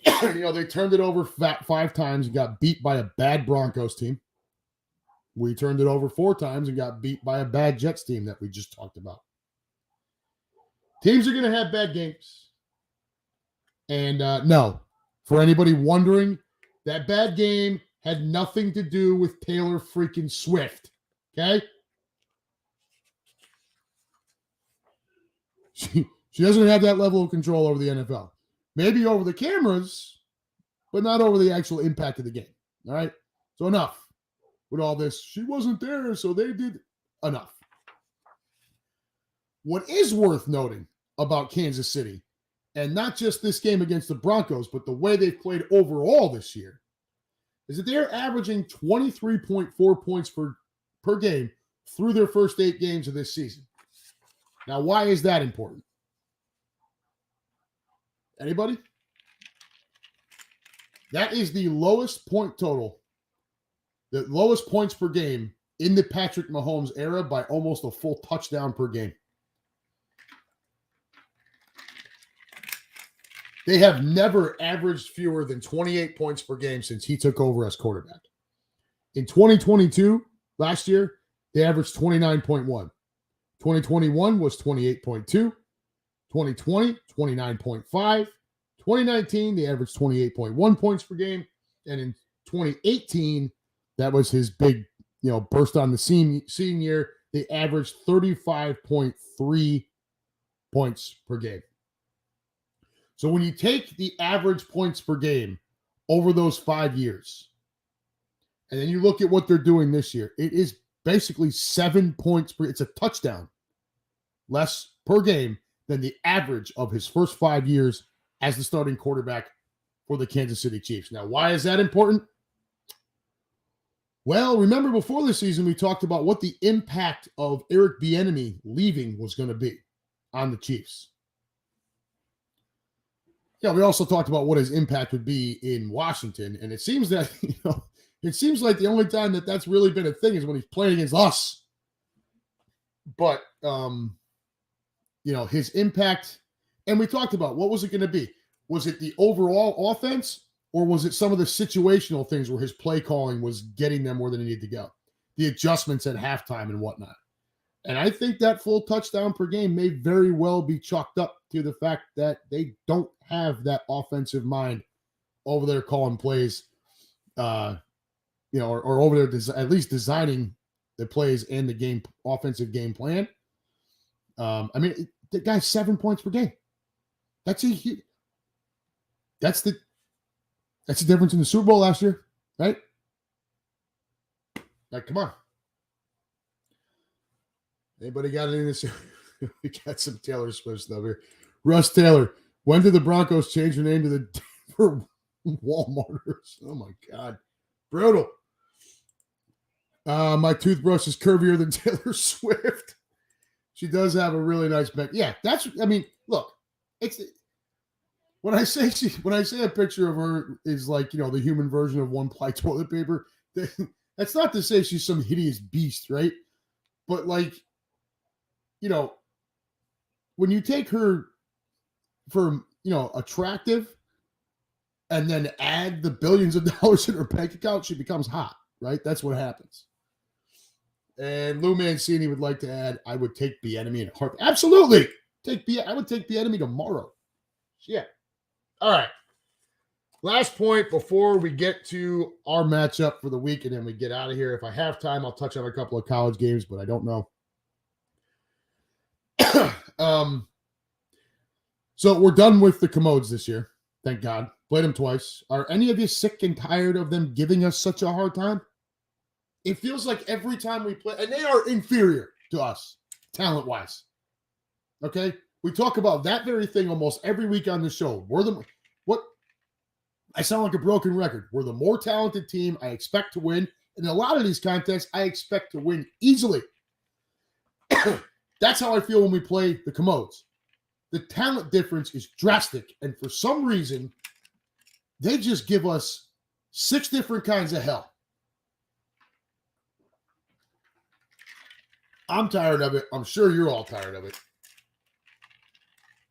They turned it over 5 times and got beat by a bad Broncos team. We turned it over 4 times and got beat by a bad Jets team that we just talked about. Teams are going to have bad games. And no, For anybody wondering, that bad game had nothing to do with Taylor freaking Swift. Okay? She doesn't have that level of control over the NFL. Maybe over the cameras, but not over the actual impact of the game. All right? So enough with all this. She wasn't there, so they did. Enough. What is worth noting about Kansas City, and not just this game against the Broncos, but the way they've played overall this year, is that they're averaging 23.4 points per game through their first 8 games of this season. Now, why is that important? Anybody? That is the lowest point total, the lowest points per game in the Patrick Mahomes era by almost a full touchdown per game. They have never averaged fewer than 28 points per game since he took over as quarterback. In 2022, last year, they averaged 29.1. 2021 was 28.2. 2020, 29.5. 2019, they averaged 28.1 points per game. And in 2018, that was his big, burst on the scene year. They averaged 35.3 points per game. So when you take the average points per game over those 5 years, and then you look at what they're doing this year, it is basically 7 points per, it's a touchdown less per game than the average of his first 5 years as the starting quarterback for the Kansas City Chiefs. Now, why is that important? Well, remember before the season, we talked about what the impact of Eric Bieniemy leaving was going to be on the Chiefs. Yeah, we also talked about what his impact would be in Washington, and it seems that, it seems like the only time that that's really been a thing is when he's playing against us. But, his impact, and we talked about what was it going to be? Was it the overall offense, or was it some of the situational things where his play calling was getting them where they needed to go? The adjustments at halftime and whatnot. And I think that full touchdown per game may very well be chalked up to the fact that they don't have that offensive mind over there calling plays, or over there at least designing the plays and the game offensive game plan. The guy's 7 points per game. That's the difference in the Super Bowl last year, right? Like, come on. Anybody got anything to say? We got some Taylor Swift stuff here. Russ Taylor, when did the Broncos change their name to the Denver Walmarters? Oh, my God. Brutal. My toothbrush is curvier than Taylor Swift. She does have a really nice back. Yeah, look, it's when I say a picture of her is like, the human version of one-ply toilet paper, that's not to say she's some hideous beast, right? But when you take her for, attractive and then add the billions of dollars in her bank account, she becomes hot, right? That's what happens. And Lou Mancini would like to add, I would take Bieniemy in a heartbeat. Absolutely. I would take Bieniemy tomorrow. Yeah. All right. Last point before we get to our matchup for the week and then we get out of here. If I have time, I'll touch on a couple of college games, but I don't know. So we're done with the commodes this year. Thank God. Played them twice. Are any of you sick and tired of them giving us such a hard time? It feels like every time we play, and they are inferior to us, talent-wise. Okay? We talk about that very thing almost every week on the show. I sound like a broken record. We're the more talented team. I expect to win. In a lot of these contests, I expect to win easily. That's how I feel when we play the commodes. The talent difference is drastic, and for some reason, they just give us 6 different kinds of hell. I'm tired of it. I'm sure you're all tired of it.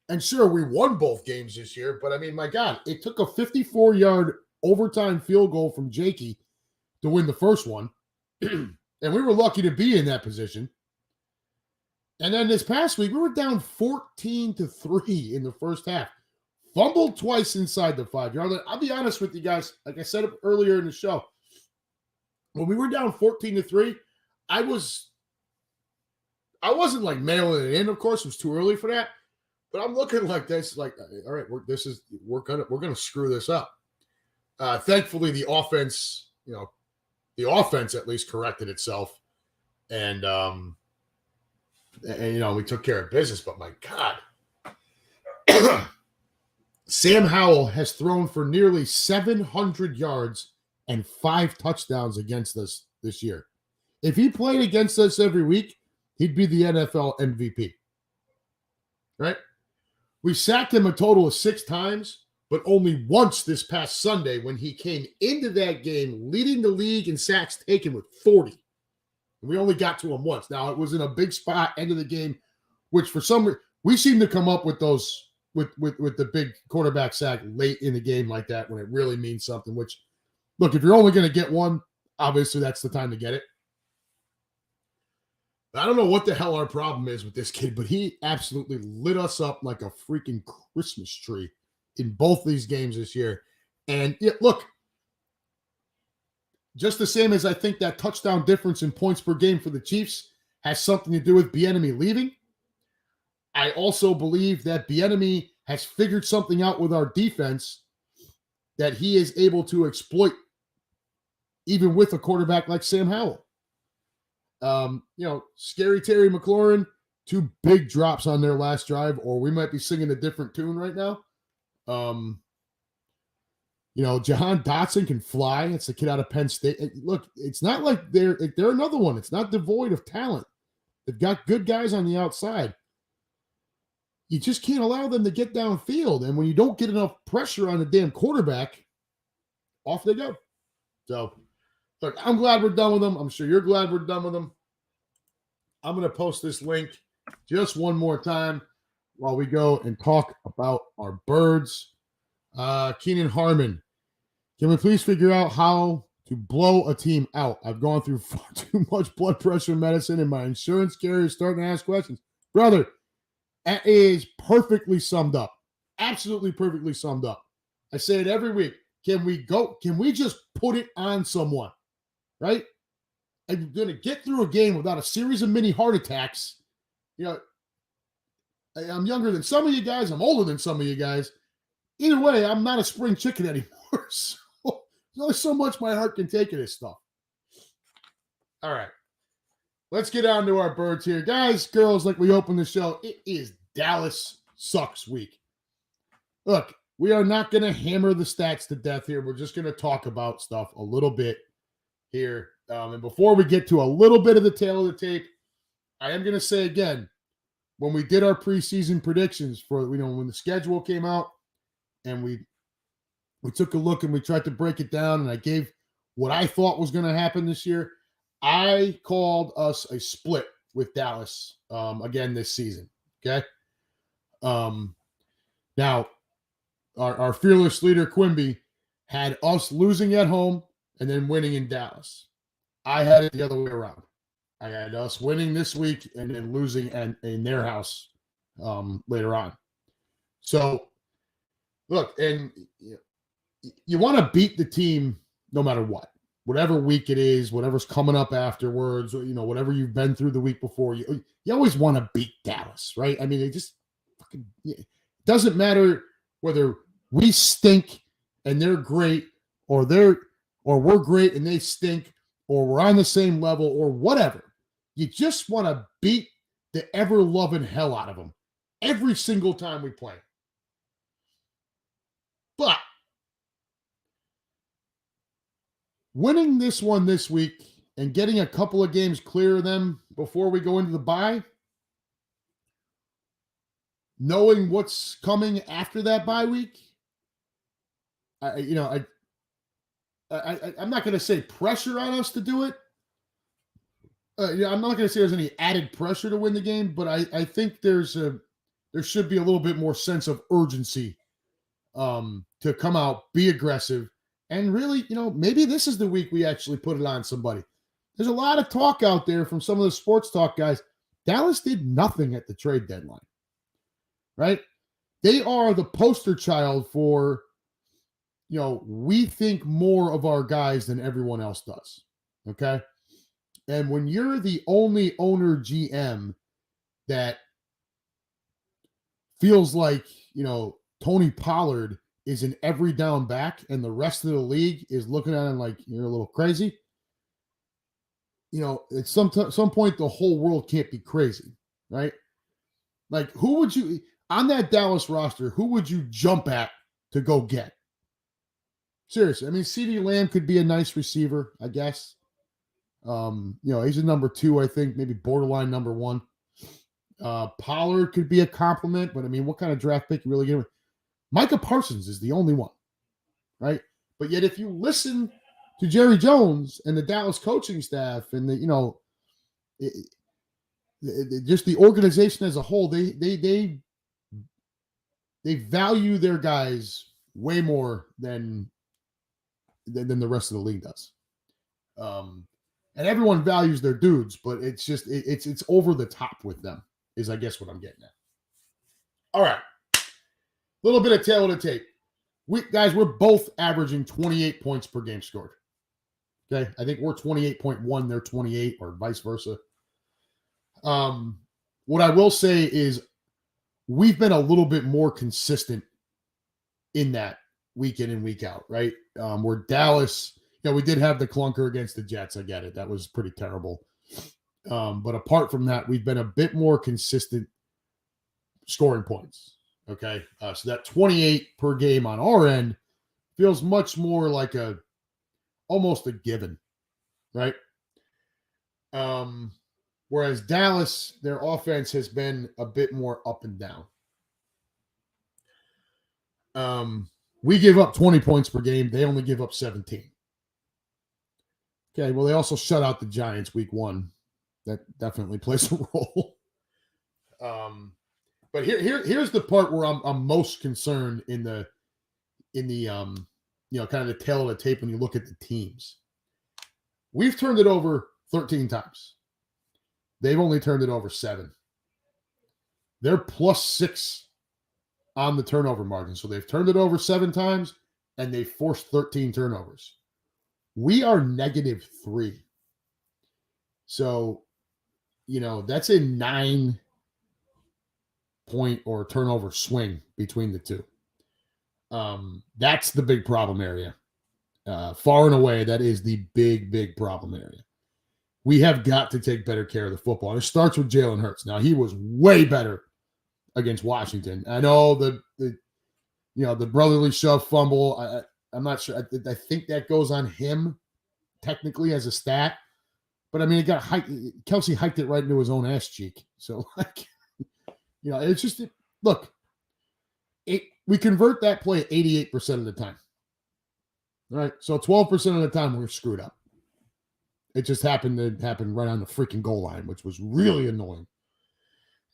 And sure, we won both games this year, but my God, it took a 54-yard overtime field goal from Jakey to win the first one. And we were lucky to be in that position. And then this past week, we were down 14-3 in the first half. fumbled twice inside the 5-yard line. I'll be honest with you guys. Like I said earlier in the show, when we were down 14-3, I wasn't like mailing it in. Of course, it was too early for that. But I'm looking like this, like, all right, we're gonna screw this up. Thankfully, the offense at least corrected itself, and we took care of business. But my God, Sam Howell has thrown for nearly 700 yards and 5 touchdowns against us this year. If he played against us every week, he'd be the NFL MVP. Right? We sacked him a total of 6 times, but only once this past Sunday when he came into that game leading the league in sacks taken with 40. We only got to him once. Now, it was in a big spot, end of the game, which for some reason, we seem to come up with those, with the big quarterback sack late in the game like that when it really means something, which, look, if you're only going to get one, obviously that's the time to get it. I don't know what the hell our problem is with this kid, but he absolutely lit us up like a freaking Christmas tree in both these games this year. And look, just the same as I think that touchdown difference in points per game for the Chiefs has something to do with Bieniemy leaving, I also believe that Bieniemy has figured something out with our defense that he is able to exploit even with a quarterback like Sam Howell. Scary Terry McLaurin, 2 big drops on their last drive, or we might be singing a different tune right now. Jahan Dotson can fly. It's the kid out of Penn State. Look, it's not like they're another one. It's not devoid of talent. They've got good guys on the outside. You just can't allow them to get downfield. And when you don't get enough pressure on the damn quarterback, off they go. So, look, I'm glad we're done with them. I'm sure you're glad we're done with them. I'm going to post this link just one more time while we go and talk about our birds. Keenan Harmon, can we please figure out how to blow a team out? I've gone through far too much blood pressure medicine and my insurance carrier is starting to ask questions. Brother, that is perfectly summed up. Absolutely perfectly summed up. I say it every week. Can we just put it on someone? Right? I'm going to get through a game without a series of mini heart attacks. I'm younger than some of you guys. I'm older than some of you guys. Either way, I'm not a spring chicken anymore. So there's only so much my heart can take of this stuff. All right. Let's get on to our birds here. Guys, girls, like we opened the show, it is Dallas Sucks week. Look, we are not going to hammer the stats to death here. We're just going to talk about stuff a little bit here. And before we get to a little bit of the tail of the tape, I am going to say again, when we did our preseason predictions for, when the schedule came out and we took a look and we tried to break it down and I gave what I thought was going to happen this year, I called us a split with Dallas again this season. Okay. Now, our fearless leader, Quimby, had us losing at home and then winning in Dallas. I had it the other way around. I had us winning this week and then losing in their house later on. So, look, and you want to beat the team no matter what. Whatever week it is, whatever's coming up afterwards, whatever you've been through the week before, you always want to beat Dallas, right? I mean, it just fucking it doesn't matter whether we stink and they're great, or we're great and they stink, or we're on the same level, or whatever. You just want to beat the ever-loving hell out of them every single time we play. But winning this one this week and getting a couple of games clear of them before we go into the bye, knowing what's coming after that bye week, I'm not going to say pressure on us to do it. I'm not going to say there's any added pressure to win the game, but I think there should be a little bit more sense of urgency to come out, be aggressive, and really, maybe this is the week we actually put it on somebody. There's a lot of talk out there from some of the sports talk guys. Dallas did nothing at the trade deadline, right? they are the poster child for, we think more of our guys than everyone else does. Okay. And when you're the only owner GM that feels like, Tony Pollard is an every down back and the rest of the league is looking at him like you're a little crazy, at some point, the whole world can't be crazy, right? Like, who would you, on that Dallas roster, who would you jump at to go get? Seriously. I mean, CeeDee Lamb could be a nice receiver, I guess. He's a number 2, I think, maybe borderline number 1. Pollard could be a compliment, but I mean, what kind of draft pick you really get? Micah Parsons is the only one, right? But yet, if you listen to Jerry Jones and the Dallas coaching staff and just the organization as a whole, they value their guys way more than the rest of the league does. And everyone values their dudes, but it's just it's over the top with them, is I guess what I'm getting at. All right. A little bit of tail of the tape. We're both averaging 28 points per game scored. Okay. I think we're 28.1, they're 28, or vice versa. What I will say is we've been a little bit more consistent in that week in and week out, right? Where Dallas, we did have the clunker against the Jets. I get it. That was pretty terrible. But apart from that, we've been a bit more consistent scoring points. Okay. So that 28 per game on our end feels much more like almost a given, right? Whereas Dallas, their offense has been a bit more up and down. We give up 20 points per game. They only give up 17. Okay, well, they also shut out the Giants week 1. That definitely plays a role. But here's the part where I'm most concerned in the kind of the tail of the tape when you look at the teams. We've turned it over 13 times. They've only turned it over 7. They're +6 on the turnover margin. So they've turned it over 7 times and they forced 13 turnovers. We are -3. So, that's a 9-point or turnover swing between the two. That's the big problem area. Far and away, that is the big problem area. We have got to take better care of the football. And it starts with Jalen Hurts. Now, he was way better against Washington. I know the brotherly shove fumble. I'm not sure. I think that goes on him technically as a stat. But I mean, it got Kelsey hiked it right into his own ass cheek. So, it's just look. We convert that play 88% of the time. All right. So 12% of the time we're screwed up. It just happened to happen right on the freaking goal line, which was really annoying.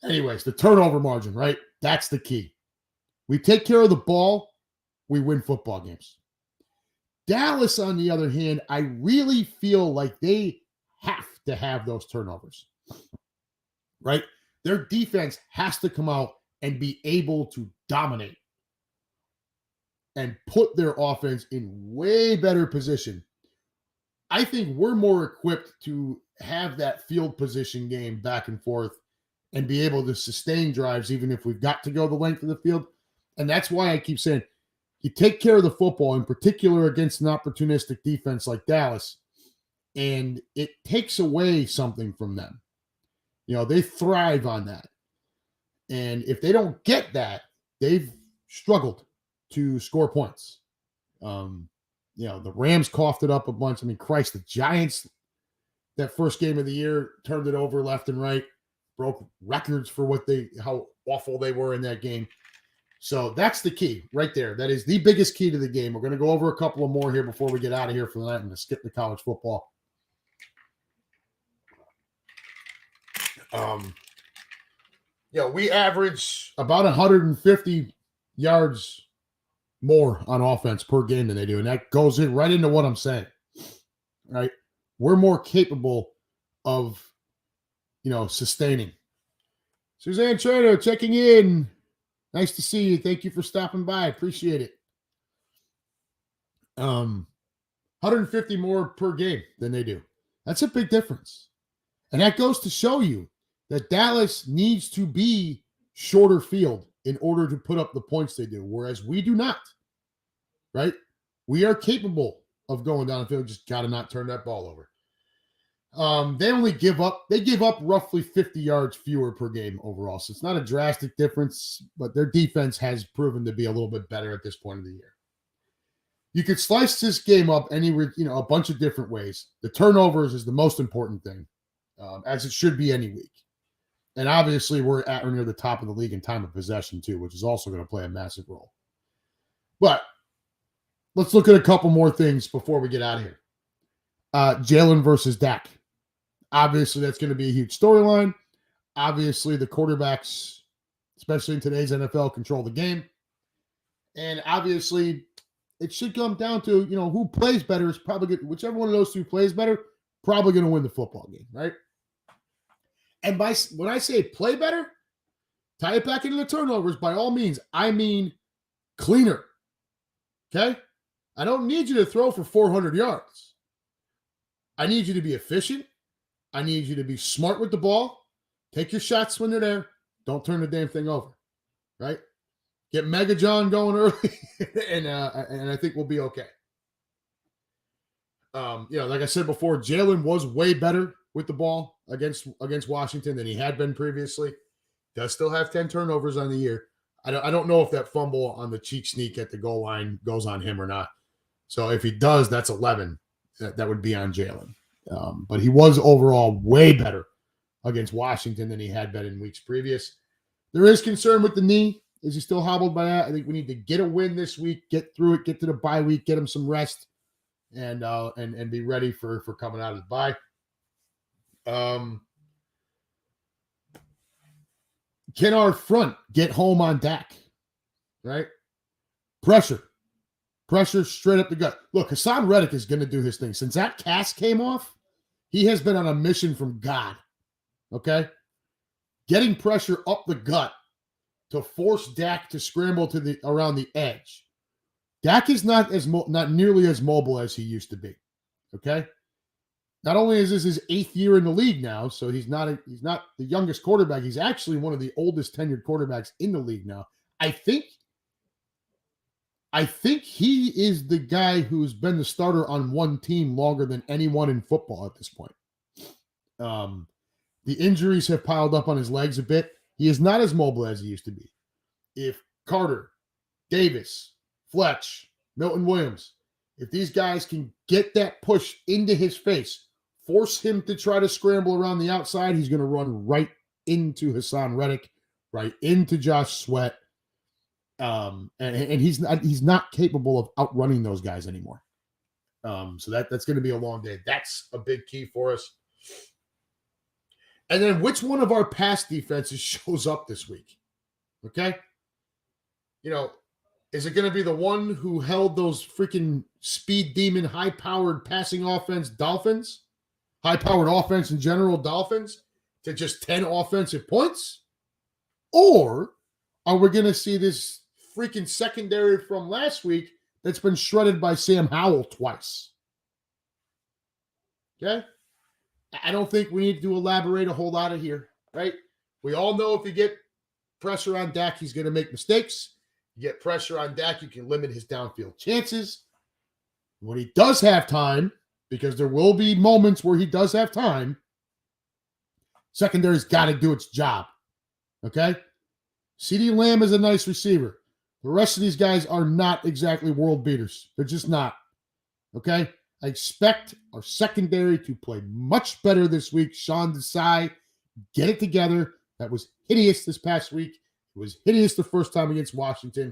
Anyways, the turnover margin, right? That's the key. We take care of the ball, we win football games. Dallas, on the other hand, I really feel like they have to have those turnovers, right? Their defense has to come out and be able to dominate and put their offense in way better position. I think we're more equipped to have that field position game back and forth and be able to sustain drives, even if we've got to go the length of the field. And that's why I keep saying you take care of the football, in particular against an opportunistic defense like Dallas, and it takes away something from them. They thrive on that. And if they don't get that, they've struggled to score points. The Rams coughed it up a bunch. I mean, Christ, the Giants, that first game of the year, turned it over left and right, broke records for how awful they were in that game. So that's the key right there. That is the biggest key to the game. We're going to go over a couple of more here before we get out of here for the night and skip the college football. We average about 150 yards more on offense per game than they do. And that goes right into what I'm saying, right? We're more capable of, sustaining. Suzanne Trader checking in. Nice to see you. Thank you for stopping by. Appreciate it. 150 more per game than they do. That's a big difference. And that goes to show you that Dallas needs to be shorter field in order to put up the points they do, whereas we do not, right? We are capable of going down the field, just got to not turn that ball over. They give up roughly 50 yards fewer per game overall. So it's not a drastic difference, but their defense has proven to be a little bit better at this point of the year. You could slice this game up a bunch of different ways. The turnovers is the most important thing, as it should be any week. And obviously we're at or near the top of the league in time of possession too, which is also going to play a massive role. But let's look at a couple more things before we get out of here. Jalen versus Dak. Obviously, that's going to be a huge storyline. Obviously, the quarterbacks, especially in today's NFL, control the game. And obviously, it should come down to, who plays better is probably good. Whichever one of those two plays better, probably going to win the football game, right? And when I say play better, tie it back into the turnovers, by all means, I mean cleaner. Okay? I don't need you to throw for 400 yards. I need you to be efficient. I need you to be smart with the ball. Take your shots when they're there. Don't turn the damn thing over, right? Get Mega John going early, and I think we'll be okay. Like I said before, Jalen was way better with the ball against Washington than he had been previously. Does still have 10 turnovers on the year. I don't know if that fumble on the cheek sneak at the goal line goes on him or not. So if he does, that's 11. That would be on Jalen. But he was overall way better against Washington than he had been in weeks previous. There is concern with the knee. Is he still hobbled by that? I think we need to get a win this week, get through it, get to the bye week, get him some rest, and be ready for coming out of the bye. Can our front get home on Dak? Right? Pressure straight up the gut. Look, Hassan Reddick is going to do his thing. Since that cast came off, he has been on a mission from God. Okay? Getting pressure up the gut to force Dak to scramble around the edge. Dak is not nearly as mobile as he used to be. Okay? Not only is this his 8th year in the league now, so he's not the youngest quarterback. He's actually one of the oldest tenured quarterbacks in the league now. I think he is the guy who's been the starter on one team longer than anyone in football at this point. The injuries have piled up on his legs a bit. He is not as mobile as he used to be. If Carter, Davis, Fletch, Milton Williams, if these guys can get that push into his face, force him to try to scramble around the outside, he's going to run right into Hassan Reddick, right into Josh Sweat. And he's not capable of outrunning those guys anymore. So that's going to be a long day. That's a big key for us. And then which one of our pass defenses shows up this week? Okay. Is it going to be the one who held those freaking speed demon, high-powered passing offense Dolphins, high-powered offense in general Dolphins, to just 10 offensive points? Or are we going to see this freaking secondary from last week that's been shredded by Sam Howell twice? Okay? I don't think we need to elaborate a whole lot of here, right? We all know if you get pressure on Dak, he's going to make mistakes. You get pressure on Dak, you can limit his downfield chances. When he does have time, because there will be moments where he does have time, secondary's got to do its job. Okay? CeeDee Lamb is a nice receiver. The rest of these guys are not exactly world beaters. They're just not. Okay? I expect our secondary to play much better this week. Sean Desai, get it together. That was hideous this past week. It was hideous the first time against Washington.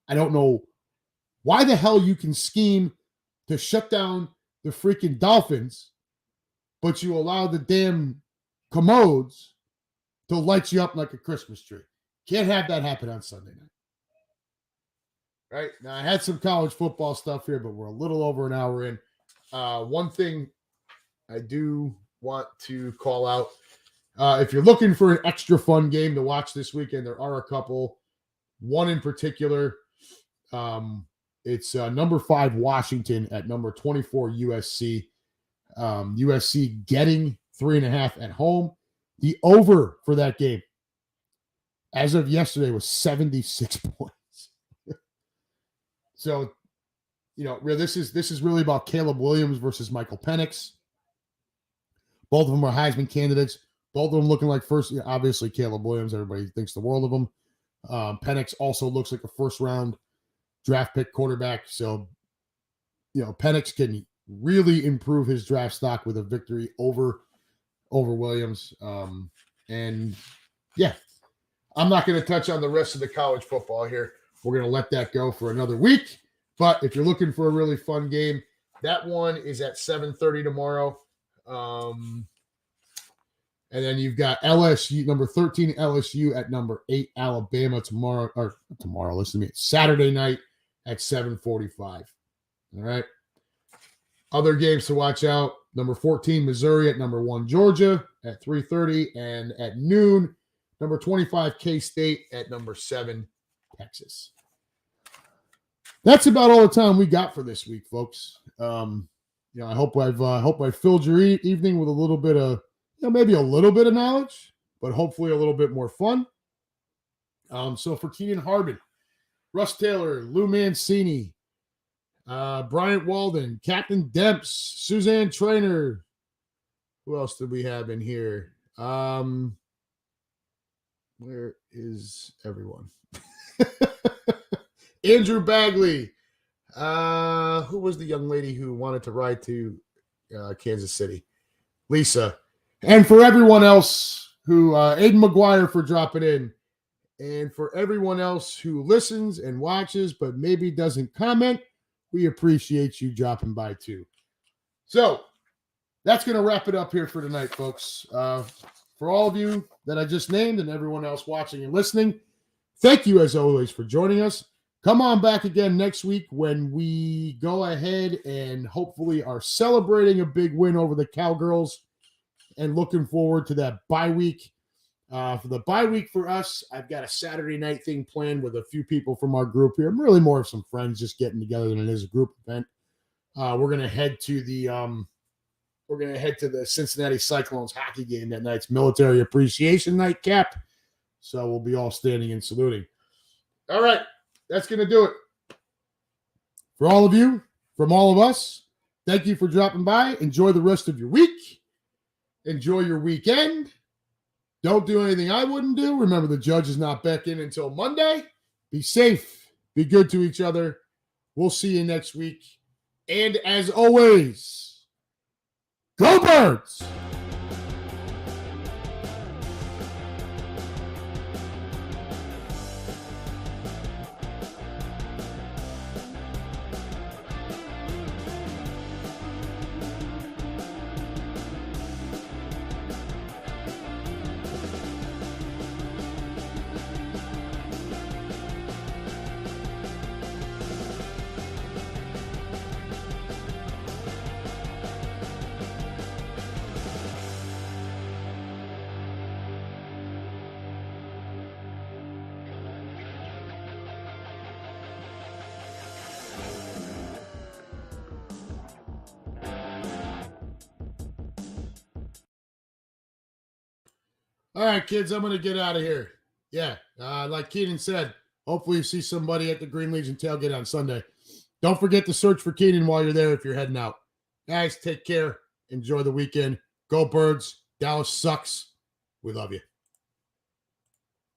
I don't know why the hell you can scheme to shut down the freaking Dolphins, but you allow the damn commodes to light you up like a Christmas tree. Can't have that happen on Sunday night. Right? Now, I had some college football stuff here, but we're a little over an hour in. One thing I do want to call out, if you're looking for an extra fun game to watch this weekend, there are a couple. One in particular, it's number 5 Washington at number 24 USC. USC getting 3.5 at home. The over for that game, as of yesterday, was 76 points. So, this is really about Caleb Williams versus Michael Penix. Both of them are Heisman candidates. Both of them looking like first. Obviously, Caleb Williams, everybody thinks the world of him. Penix also looks like a first-round draft pick quarterback. So, Penix can really improve his draft stock with a victory over Williams. And yeah, I'm not going to touch on the rest of the college football here. We're going to let that go for another week. But if you're looking for a really fun game, that one is at 7:30 tomorrow. And then you've got LSU, number 13 LSU at number 8 Alabama listen to me, Saturday night at 7:45. All right. Other games to watch out, number 14 Missouri at number 1 Georgia at 3:30, and at noon, number 25 K-State at number 7 Texas. That's about all the time we got for this week, folks. I hope I've filled your evening with a little bit of, maybe a little bit of knowledge, but hopefully a little bit more fun. So for Keenan Harbin, Russ Taylor, Lou Mancini, Bryant Walden, Captain Demps, Suzanne Trainer. Who else did we have in here? Where is everyone? Andrew Bagley. Who was the young lady who wanted to ride to Kansas City? Lisa. And for everyone else who, Aiden McGuire for dropping in. And for everyone else who listens and watches but maybe doesn't comment, we appreciate you dropping by too. So that's going to wrap it up here for tonight, folks. For all of you that I just named and everyone else watching and listening, thank you as always for joining us. Come on back again next week when we go ahead and hopefully are celebrating a big win over the Cowgirls and looking forward to that bye week. For the bye week for us, I've got a Saturday night thing planned with a few people from our group here. I'm really more of some friends just getting together than it is a group event. We're gonna head to the Cincinnati Cyclones hockey game that night. It's Military Appreciation Night, Cap. So we'll be all standing and saluting. All right, that's gonna do it. For all of you, from all of us, thank you for dropping by. Enjoy the rest of your week. Enjoy your weekend. Don't do anything I wouldn't do. Remember, the judge is not back in until Monday. Be safe. Be good to each other. We'll see you next week. And as always, go Birds! All right, kids, I'm going to get out of here. Yeah, like Keenan said, hopefully you see somebody at the Green Legion tailgate on Sunday. Don't forget to search for Keenan while you're there if you're heading out. Guys, take care. Enjoy the weekend. Go Birds. Dallas sucks. We love you.